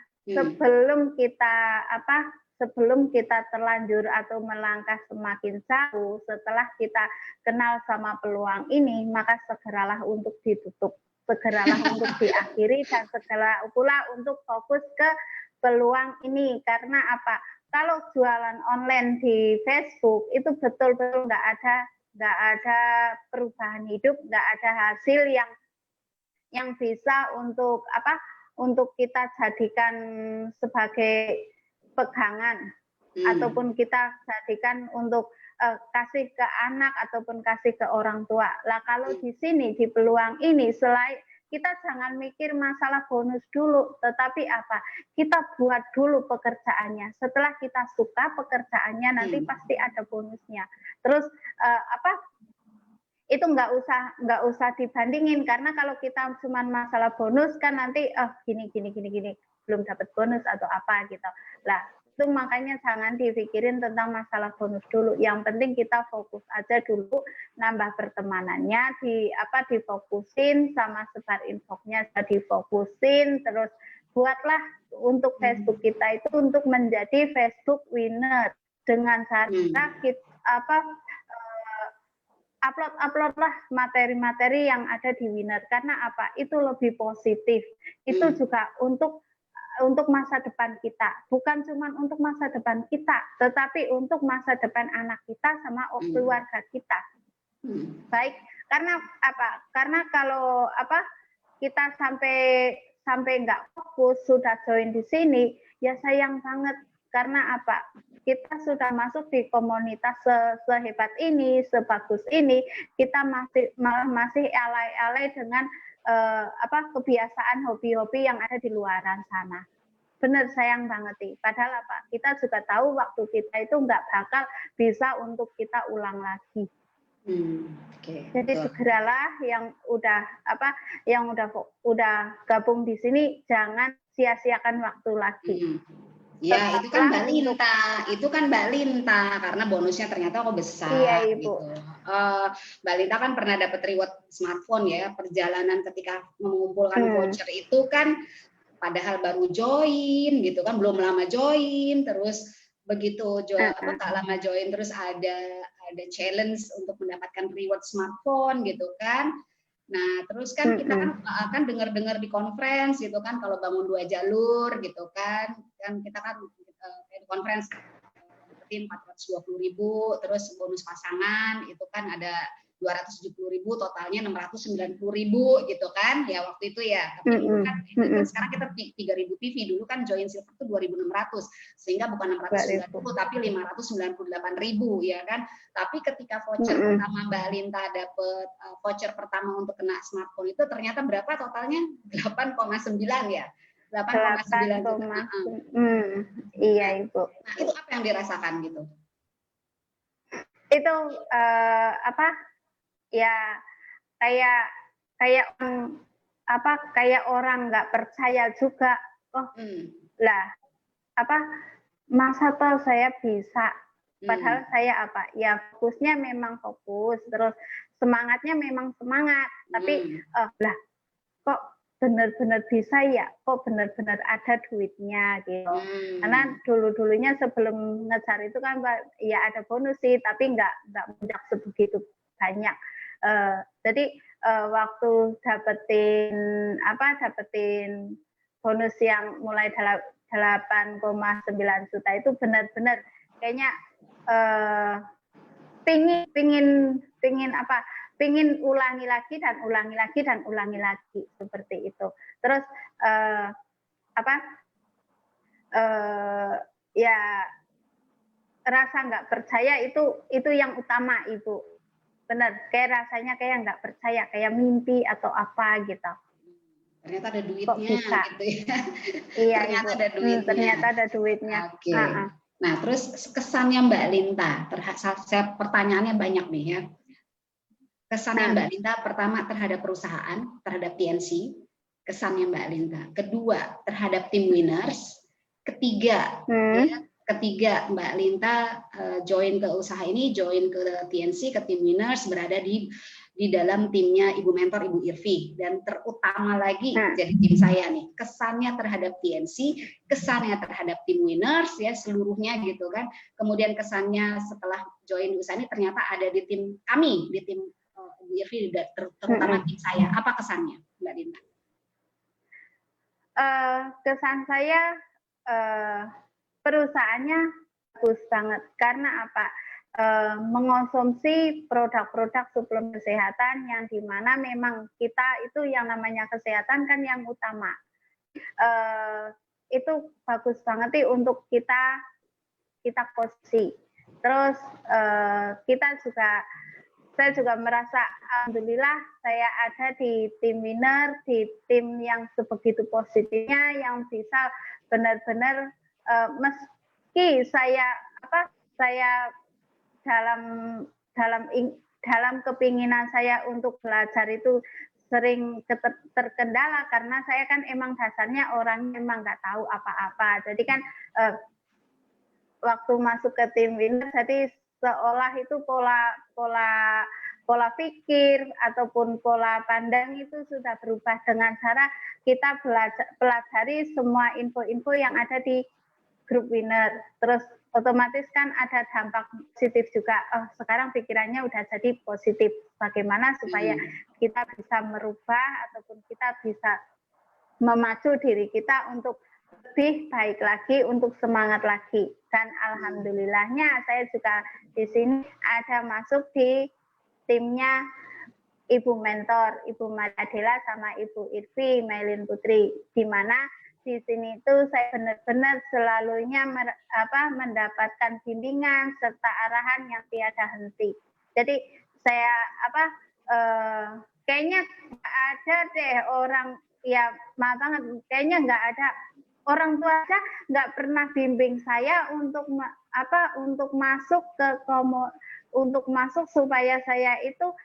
sebelum kita terlanjur atau melangkah semakin jauh, setelah kita kenal sama peluang ini, maka segeralah untuk ditutup, segeralah untuk diakhiri, dan segera pula untuk fokus ke peluang ini. Karena apa? Kalau jualan online di Facebook itu betul-betul nggak ada perubahan hidup, nggak ada hasil yang bisa untuk kita jadikan sebagai pegangan ataupun kita jadikan untuk kasih ke anak ataupun kasih ke orang tua. Lah kalau di sini di peluang ini, selain kita jangan mikir masalah bonus dulu, tetapi kita buat dulu pekerjaannya. Setelah kita suka pekerjaannya, nanti pasti ada bonusnya. Terus itu nggak usah dibandingin, karena kalau kita cuma masalah bonus kan nanti gini belum dapat bonus atau apa gitu. Lah itu makanya jangan dipikirin tentang masalah bonus dulu. Yang penting kita fokus aja dulu nambah pertemanannya, difokusin sama sebar infonya, difokusin, terus buatlah untuk Facebook kita itu untuk menjadi Facebook winner dengan cara kita uploadlah materi-materi yang ada di winner. Karena itu lebih positif, itu juga untuk masa depan kita, bukan cuma untuk masa depan kita, tetapi untuk masa depan anak kita sama keluarga kita. Baik, karena karena kalau kita sampai nggak fokus sudah join di sini, ya sayang banget. Karena kita sudah masuk di komunitas sehebat ini, sebagus ini, kita masih alay-alay dengan kebiasaan hobi-hobi yang ada di luaran sana. Benar, sayang banget sih. Padahal apa? Kita juga tahu waktu kita itu nggak bakal bisa untuk kita ulang lagi. Jadi segeralah yang udah gabung di sini, jangan sia-siakan waktu lagi. Ya, itu kan Mbak Linta, karena bonusnya ternyata kok besar. Iya, Ibu. Gitu. Mbak Linta kan pernah dapat reward smartphone ya, perjalanan ketika mengumpulkan voucher itu kan, padahal baru join gitu kan, belum lama join, terus begitu tak lama join terus ada challenge untuk mendapatkan reward smartphone gitu kan. Nah, terus kan kita kan dengar-dengar di conference gitu kan, kalau bangun 2 jalur gitu kan kita kan di conference dapetin 420.000, terus bonus pasangan itu kan ada 270.000, totalnya 690.000 gitu kan ya waktu itu ya. Tapi dulu kan sekarang kita 3.000 PV, dulu kan join silver itu 2.600, sehingga bukan 690 tapi 598.000 ya kan. Tapi ketika voucher pertama Mbak Linta dapet voucher pertama untuk kena smartphone itu ternyata berapa totalnya? 8,9 ya. 8,9 juta. Iya, Ibu. Nah, itu apa yang dirasakan gitu? Itu ya kayak orang nggak percaya juga. Masa toh saya bisa, padahal saya fokusnya memang fokus, terus semangatnya memang semangat, tapi kok benar-benar bisa ya, kok benar-benar ada duitnya gitu. Karena dulunya sebelum ngejar itu kan ya ada bonus sih, tapi nggak mudah sebegitu banyak. Jadi waktu dapetin bonus yang mulai 8,9 juta itu benar-benar kayaknya pingin ulangi lagi dan ulangi lagi dan ulangi lagi seperti itu. Terus ya rasa nggak percaya itu yang utama, Ibu. Benar, kayak rasanya kayak nggak percaya, kayak mimpi atau apa gitu. Ternyata ada duitnya gitu ya. Iya, ternyata Ibu. ada duitnya. Ternyata ada duitnya. Oke. Nah, terus kesannya Mbak Linta, pertanyaannya banyak nih ya. Kesannya Mbak Linta pertama terhadap perusahaan, terhadap TNC, kesannya Mbak Linta. Kedua, terhadap tim winners. Ketiga, Mbak Linta join ke usaha ini, join ke TNC, ke tim winners, berada di dalam timnya Ibu Mentor, Ibu Irvi. Dan terutama lagi jadi tim saya nih, kesannya terhadap TNC, kesannya terhadap tim winners ya seluruhnya gitu kan. Kemudian kesannya setelah join di usaha ini ternyata ada di tim kami, di tim Ibu Irvi, terutama tim saya. Apa kesannya, Mbak Linta? Kesan saya perusahaannya bagus banget karena apa? Mengonsumsi produk-produk suplemen kesehatan yang dimana memang kita itu yang namanya kesehatan kan yang utama. Itu bagus banget sih untuk kita konsumsi. Terus saya juga merasa alhamdulillah saya ada di tim winner, di tim yang sebegitu positifnya, yang bisa benar-benar meski saya dalam kepinginan saya untuk belajar itu sering terkendala karena saya kan emang dasarnya orang emang nggak tahu apa-apa. Jadi kan waktu masuk ke tim winner, jadi seolah itu pola pikir ataupun pola pandang itu sudah berubah dengan cara kita pelajari semua info-info yang ada di grup winner. Terus otomatis kan ada dampak positif juga. Sekarang pikirannya udah jadi positif. Bagaimana supaya kita bisa merubah ataupun kita bisa memacu diri kita untuk lebih baik lagi, untuk semangat lagi. Dan alhamdulillahnya saya juga di sini ada masuk di timnya Ibu Mentor, Ibu Maria Adela sama Ibu Irvi Mailin Putri, di mana di sini itu saya benar-benar selalunya mendapatkan bimbingan serta arahan yang tiada henti. Jadi saya kayaknya nggak ada deh orang, ya maaf banget, kayaknya nggak ada orang tua aja nggak pernah bimbing saya untuk untuk masuk untuk masuk supaya saya itu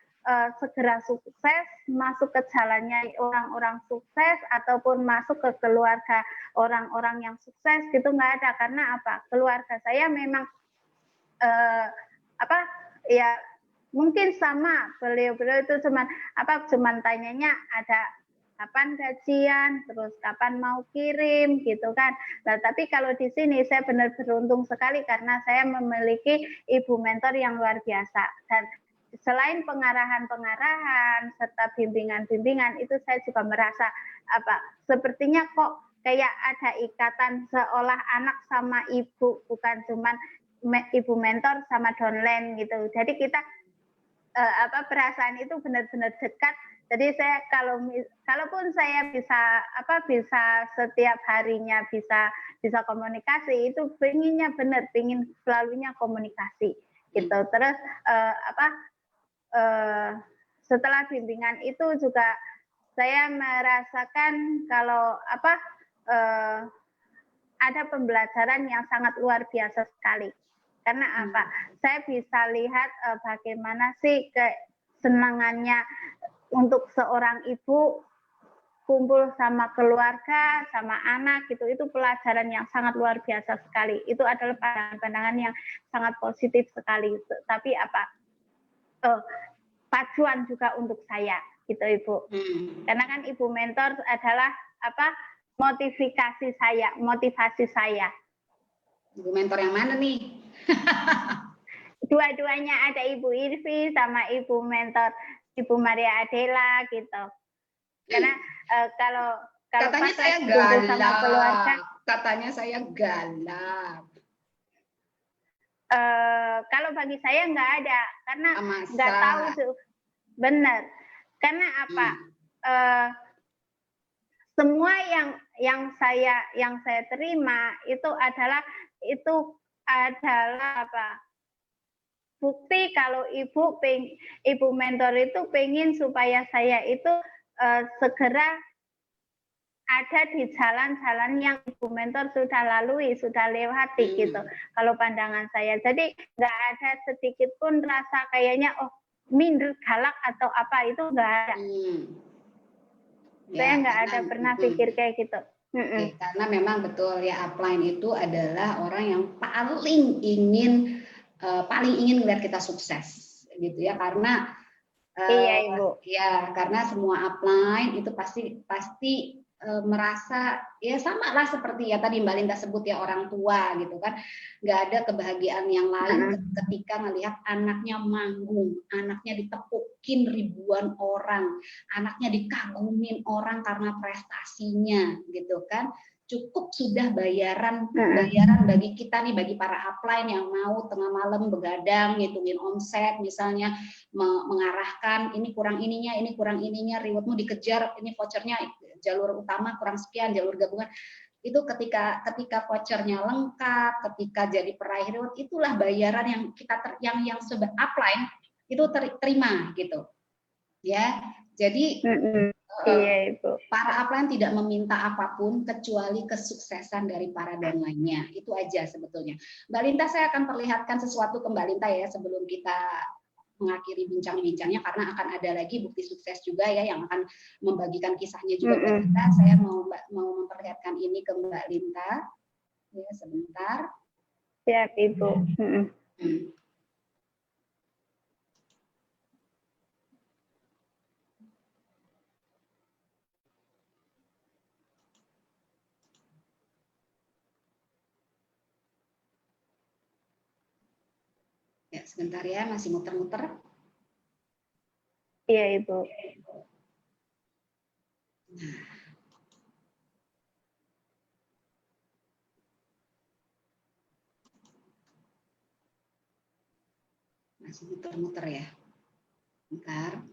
segera sukses, masuk ke jalannya orang-orang sukses ataupun masuk ke keluarga orang-orang yang sukses gitu, nggak ada. Karena apa? Keluarga saya memang ya mungkin sama, beliau-beliau itu cuman tanyanya ada kapan gajian, terus kapan mau kirim gitu kan. Nah, tapi kalau di sini saya benar beruntung sekali karena saya memiliki ibu mentor yang luar biasa. Dan selain pengarahan-pengarahan serta bimbingan-bimbingan, itu saya juga merasa sepertinya kok kayak ada ikatan seolah anak sama ibu, bukan cuman ibu mentor sama downline gitu. Jadi kita perasaan itu benar-benar dekat. Jadi saya kalaupun saya bisa setiap harinya bisa komunikasi, itu pengennya benar, pengen selalunya komunikasi gitu. Terus setelah bimbingan itu juga saya merasakan kalau ada pembelajaran yang sangat luar biasa sekali. Karena apa? Saya bisa lihat bagaimana sih kesenangannya untuk seorang ibu kumpul sama keluarga, sama anak gitu. Itu pelajaran yang sangat luar biasa sekali. Itu adalah pandangan-pandangan yang sangat positif sekali. Tapi pacuan juga untuk saya gitu, Ibu. Karena kan ibu mentor adalah motivasi saya. Ibu mentor yang mana nih? Dua-duanya, ada Ibu Irvi sama Ibu mentor Ibu Maria Adela gitu. Karena kalau katanya saya galak sama keluarga, katanya saya galak. Kalau bagi saya nggak ada, karena nggak tahu tuh benar. Karena apa? Semua yang saya terima itu adalah bukti kalau ibu mentor itu pengen supaya saya itu segera ada di jalan-jalan yang ibu mentor sudah lalui, sudah lewati gitu. Kalau pandangan saya, jadi nggak ada sedikit pun rasa kayaknya minder, galak atau apa, itu nggak ada. Saya nggak ada pernah pikir kayak gitu. Oke, karena memang betul ya, upline itu adalah orang yang paling ingin melihat kita sukses gitu ya, karena iya Ibu. Ya, karena semua upline itu pasti merasa ya sama lah seperti ya tadi Mbak Linda sebut ya, orang tua gitu kan, nggak ada kebahagiaan yang lain ketika melihat anaknya manggung, anaknya ditepukin ribuan orang, anaknya dikagumin orang karena prestasinya gitu kan. Cukup sudah bayaran bagi kita nih, bagi para upline yang mau tengah malam begadang ngitungin omset misalnya, mengarahkan ini kurang ininya, rewardmu dikejar, ini vouchernya jalur utama kurang sekian, jalur gabungan. Itu ketika vouchernya lengkap, ketika jadi peraih reward, itulah bayaran yang kita yang sobat upline itu terima gitu ya. Jadi iya, Ibu. Para upline tidak meminta apapun kecuali kesuksesan dari para downline-nya. Itu aja sebetulnya. Mbak Linta, saya akan perlihatkan sesuatu ke Mbak Linta ya sebelum kita mengakhiri bincang-bincangnya, karena akan ada lagi bukti sukses juga ya yang akan membagikan kisahnya juga buat kita. Saya mau memperlihatkan ini ke Mbak Linta. Ya, sebentar. Siap, Ibu. Ya, sebentar ya, masih muter-muter. Iya, Ibu. Masih muter-muter ya. Bentar.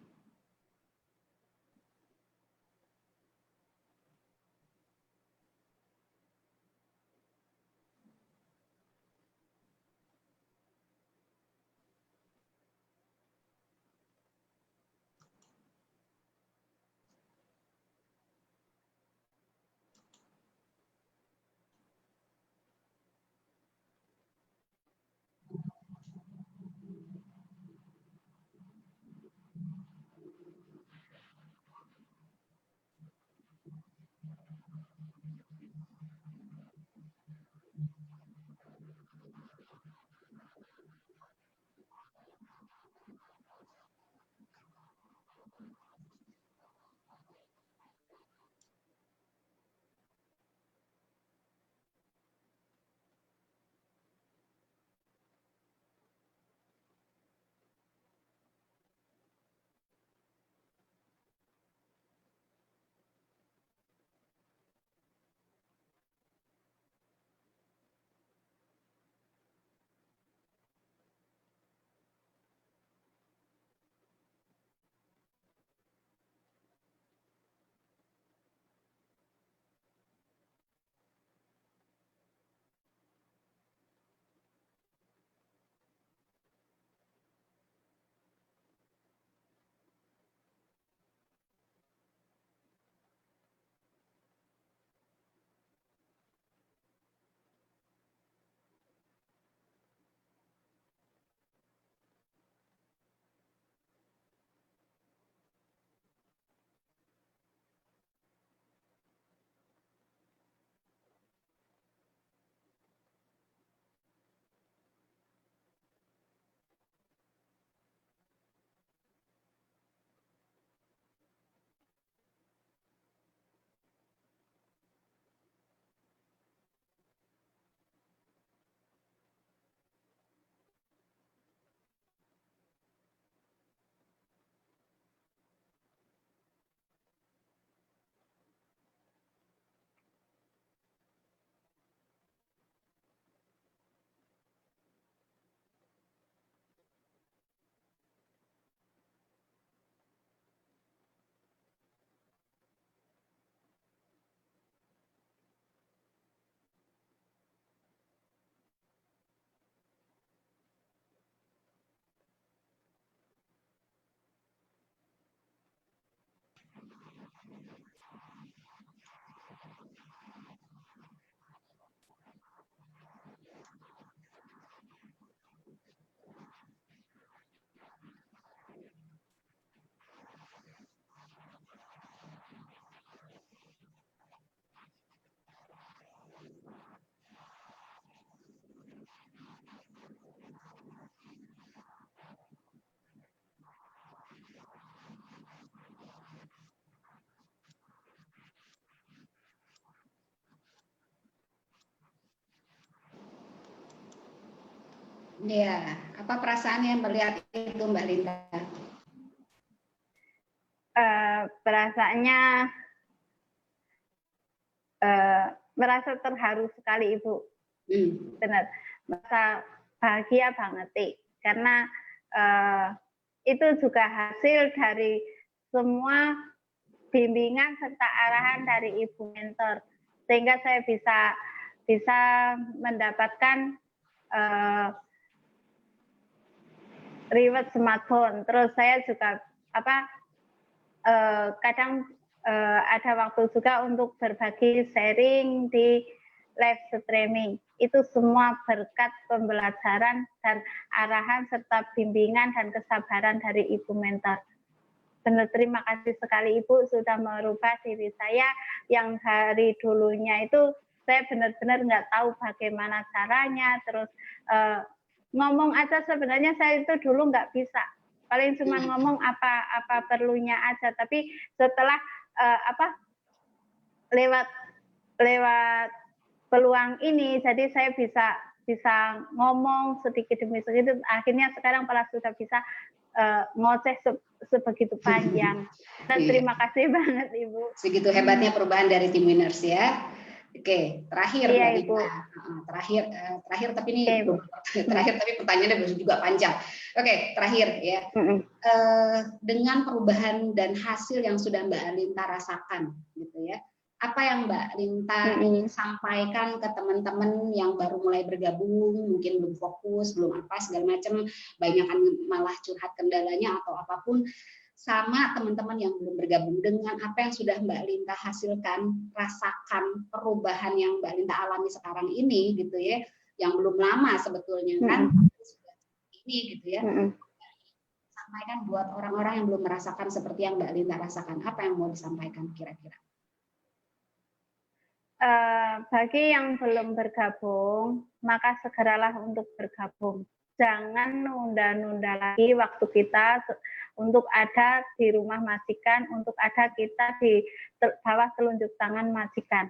Iya, apa perasaannya melihat itu Mbak Linta? Perasaannya merasa terharu sekali Ibu. Benar, merasa bahagia banget karena itu juga hasil dari semua bimbingan serta arahan dari Ibu mentor, sehingga saya bisa mendapatkan reward smartphone. Terus saya juga kadang ada waktu juga untuk berbagi sharing di live streaming. Itu semua berkat pembelajaran dan arahan serta bimbingan dan kesabaran dari Ibu mentor. Benar, terima kasih sekali Ibu sudah merubah diri saya yang dari dulunya itu saya benar-benar nggak tahu bagaimana caranya. Terus ngomong aja sebenarnya saya itu dulu nggak bisa. Paling cuma ngomong apa perlunya aja. Tapi setelah lewat peluang ini, jadi saya bisa ngomong sedikit demi sedikit. Akhirnya sekarang malah sudah bisa ngoceh sebegitu panjang. Dan terima kasih banget Ibu. Segitu hebatnya perubahan dari Tim Winners ya. Oke, terakhir iya, Ibu. Terakhir tapi ini terakhir tapi pertanyaannya juga panjang. Oke, terakhir ya. Dengan perubahan dan hasil yang sudah Mbak Linta rasakan gitu ya. Apa yang Mbak Linta ingin sampaikan ke teman-teman yang baru mulai bergabung, mungkin belum fokus, belum apa segala macam, banyak kan malah curhat kendalanya atau apapun, sama teman-teman yang belum bergabung, dengan apa yang sudah Mbak Linta hasilkan, rasakan perubahan yang Mbak Linta alami sekarang ini gitu ya, yang belum lama sebetulnya kan, sudah ini gitu ya. Sampaikan buat orang-orang yang belum merasakan seperti yang Mbak Linta rasakan, apa yang mau disampaikan kira-kira? Bagi yang belum bergabung, maka segeralah untuk bergabung. Jangan nunda-nunda lagi waktu kita untuk ada di rumah majikan, untuk ada kita di bawah telunjuk tangan majikan.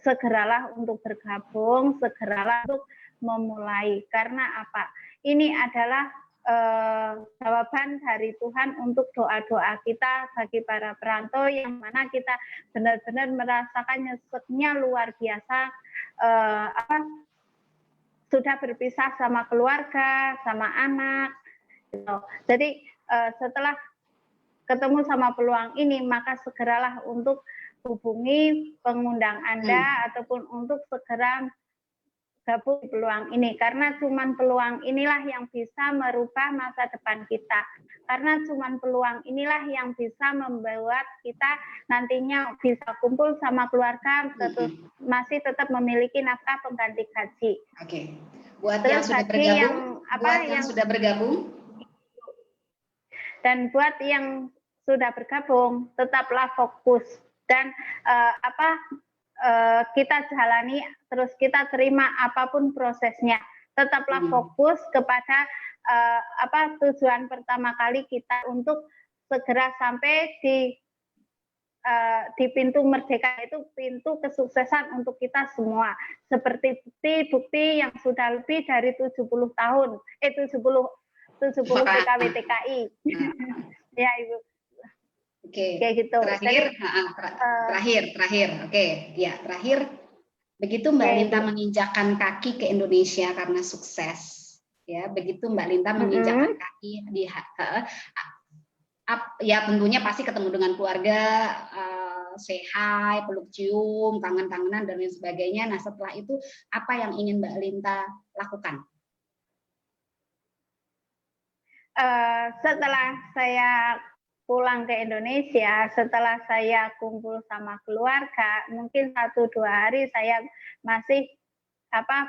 Segeralah untuk bergabung, segeralah untuk memulai. Karena apa? Ini adalah jawaban dari Tuhan untuk doa-doa kita bagi para perantau yang mana kita benar-benar merasakan nyeseknya luar biasa, sudah berpisah sama keluarga, sama anak. Gitu. Jadi setelah ketemu sama peluang ini, maka segeralah untuk hubungi pengundang Anda ataupun untuk segera gabung di peluang ini, karena cuman peluang inilah yang bisa merubah masa depan kita, karena cuman peluang inilah yang bisa membuat kita nantinya bisa kumpul sama keluarga, masih tetap memiliki nafkah pengganti gaji. Oke. Buat yang sudah bergabung, sudah bergabung, dan buat yang sudah bergabung, tetaplah fokus dan kita jalani, terus kita terima apapun prosesnya. Tetaplah fokus kepada tujuan pertama kali kita untuk segera sampai di pintu merdeka, itu pintu kesuksesan untuk kita semua. Seperti bukti yang sudah lebih dari 70 tahun, 70 PKWTKI. Ya Ibu. Oke, kayak gitu. Terakhir. Oke, ya terakhir. Begitu Mbak Linta menginjakkan kaki ke Indonesia karena sukses, ya. Begitu Mbak Linta menginjakkan kaki di, ya tentunya pasti ketemu dengan keluarga, say hi, peluk cium, tangan-tanganan dan lain sebagainya. Nah setelah itu apa yang ingin Mbak Linta lakukan? Setelah saya pulang ke Indonesia, setelah saya kumpul sama keluarga, mungkin 1-2 hari saya masih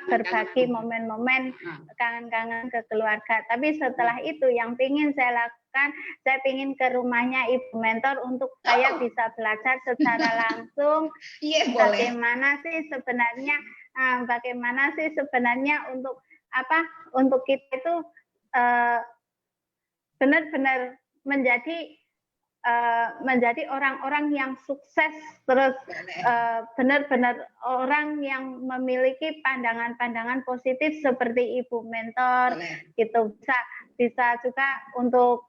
berbagi momen-momen kangen-kangen ke keluarga. Tapi setelah itu yang ingin saya lakukan, saya ingin ke rumahnya Ibu mentor untuk saya bisa belajar secara langsung bagaimana sih sebenarnya untuk kita itu benar-benar menjadi menjadi orang-orang yang sukses, terus benar-benar orang yang memiliki pandangan-pandangan positif seperti ibu mentor. Gitu, bisa juga untuk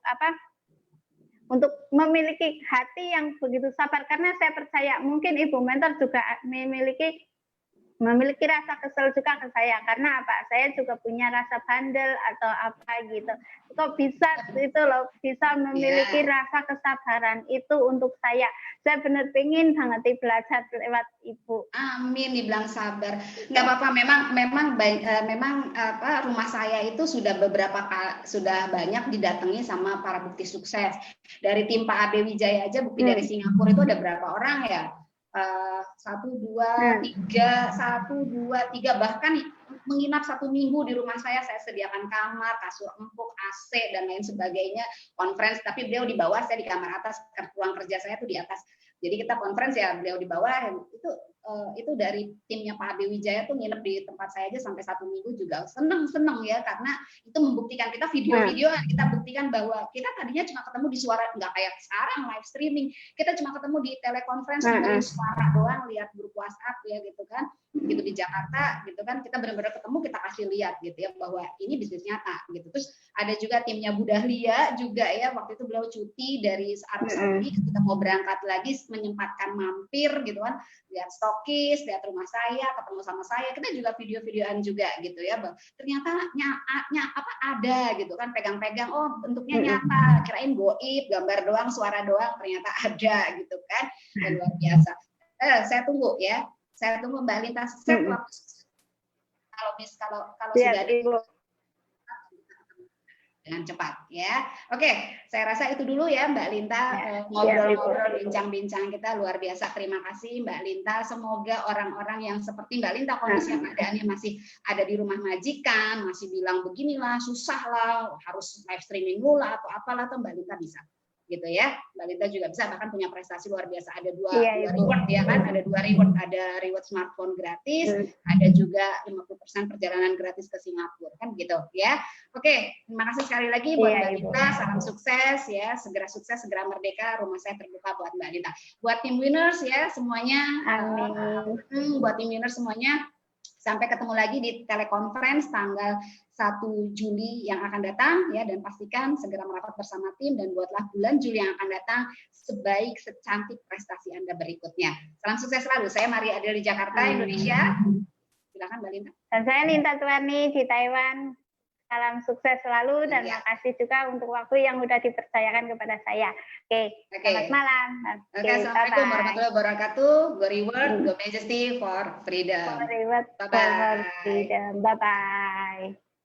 untuk memiliki hati yang begitu sabar, karena saya percaya mungkin ibu mentor juga memiliki rasa kesel juga ke saya, karena apa, saya juga punya rasa bandel atau apa gitu. Kok bisa itu loh, bisa memiliki rasa kesabaran itu untuk saya benar pengen banget belajar lewat ibu. Amin, dibilang sabar. Nggak apa-apa, memang rumah saya itu sudah sudah banyak didatangi sama para bukti sukses. Dari tim Pak Abe Wijaya aja, bukti dari Singapura itu ada berapa orang ya? 1, 2, 3, bahkan menginap 1 minggu di rumah saya sediakan kamar, kasur empuk, AC dan lain sebagainya, conference, tapi beliau di bawah, saya di kamar atas, ruang kerja saya tuh di atas. Jadi kita conference ya, beliau di bawah. Itu dari timnya Pak Abe Wijaya tuh nginep di tempat saya aja sampai 1 minggu juga seneng ya, karena itu membuktikan kita video-videoan, kita buktikan bahwa kita tadinya cuma ketemu di suara, nggak kayak sekarang live streaming, kita cuma ketemu di telekonferensi, dengerin suara doang, lihat grup WhatsApp ya gitu kan, gitu di Jakarta gitu kan, kita benar-benar ketemu, kita kasih lihat gitu ya bahwa ini bisnis nyata gitu. Terus ada juga timnya Bu Dahlia juga ya, waktu itu beliau cuti dari Arab Saudi, kita mau berangkat lagi menyempatkan mampir gitu kan, lihat stokis, lihat rumah saya, ketemu sama saya, kita juga video-videoan juga gitu ya, ternyata ada gitu kan, pegang-pegang, oh bentuknya nyata, kirain goib, gambar doang, suara doang, ternyata ada gitu kan, dan luar biasa. Saya tunggu ya, saya tunggu Mbak Linta set waktu kalau sudah ada dengan cepat ya. Oke, saya rasa itu dulu ya Mbak Linta, ngobrol-ngobrol, bincang-bincang kita luar biasa. Terima kasih Mbak Linta. Semoga orang-orang yang seperti Mbak Linta, kondisinya keadaannya masih ada di rumah majikan, masih bilang beginilah, susah lah, harus live streaming dulu lah atau apalah, tuh Mbak Linta bisa. Gitu ya, Mbak Linta juga bisa, bahkan punya prestasi luar biasa. Ada dua reward ya kan, ada 2 reward, ada reward smartphone gratis, ada juga 50% perjalanan gratis ke Singapura kan gitu ya. Oke, terima kasih sekali lagi buat Mbak Linta, salam sukses ya, segera sukses, segera merdeka, rumah saya terbuka buat Mbak Linta. Buat tim winners ya semuanya, buat tim winners semuanya, sampai ketemu lagi di telekonferensi tanggal 1 Juli yang akan datang ya, dan pastikan segera merapat bersama tim dan buatlah bulan Juli yang akan datang sebaik secantik prestasi Anda berikutnya. Salam sukses selalu. Saya Maria Adel di Jakarta, Indonesia. Silakan Mbak Linta. Dan saya Linta Tuani di Taiwan. Salam sukses selalu dan makasih juga untuk waktu yang sudah dipercayakan kepada saya. Selamat malam. Assalamualaikum warahmatullahi wabarakatuh. Go reward, go majesty for freedom. Go reward for freedom. Bye-bye.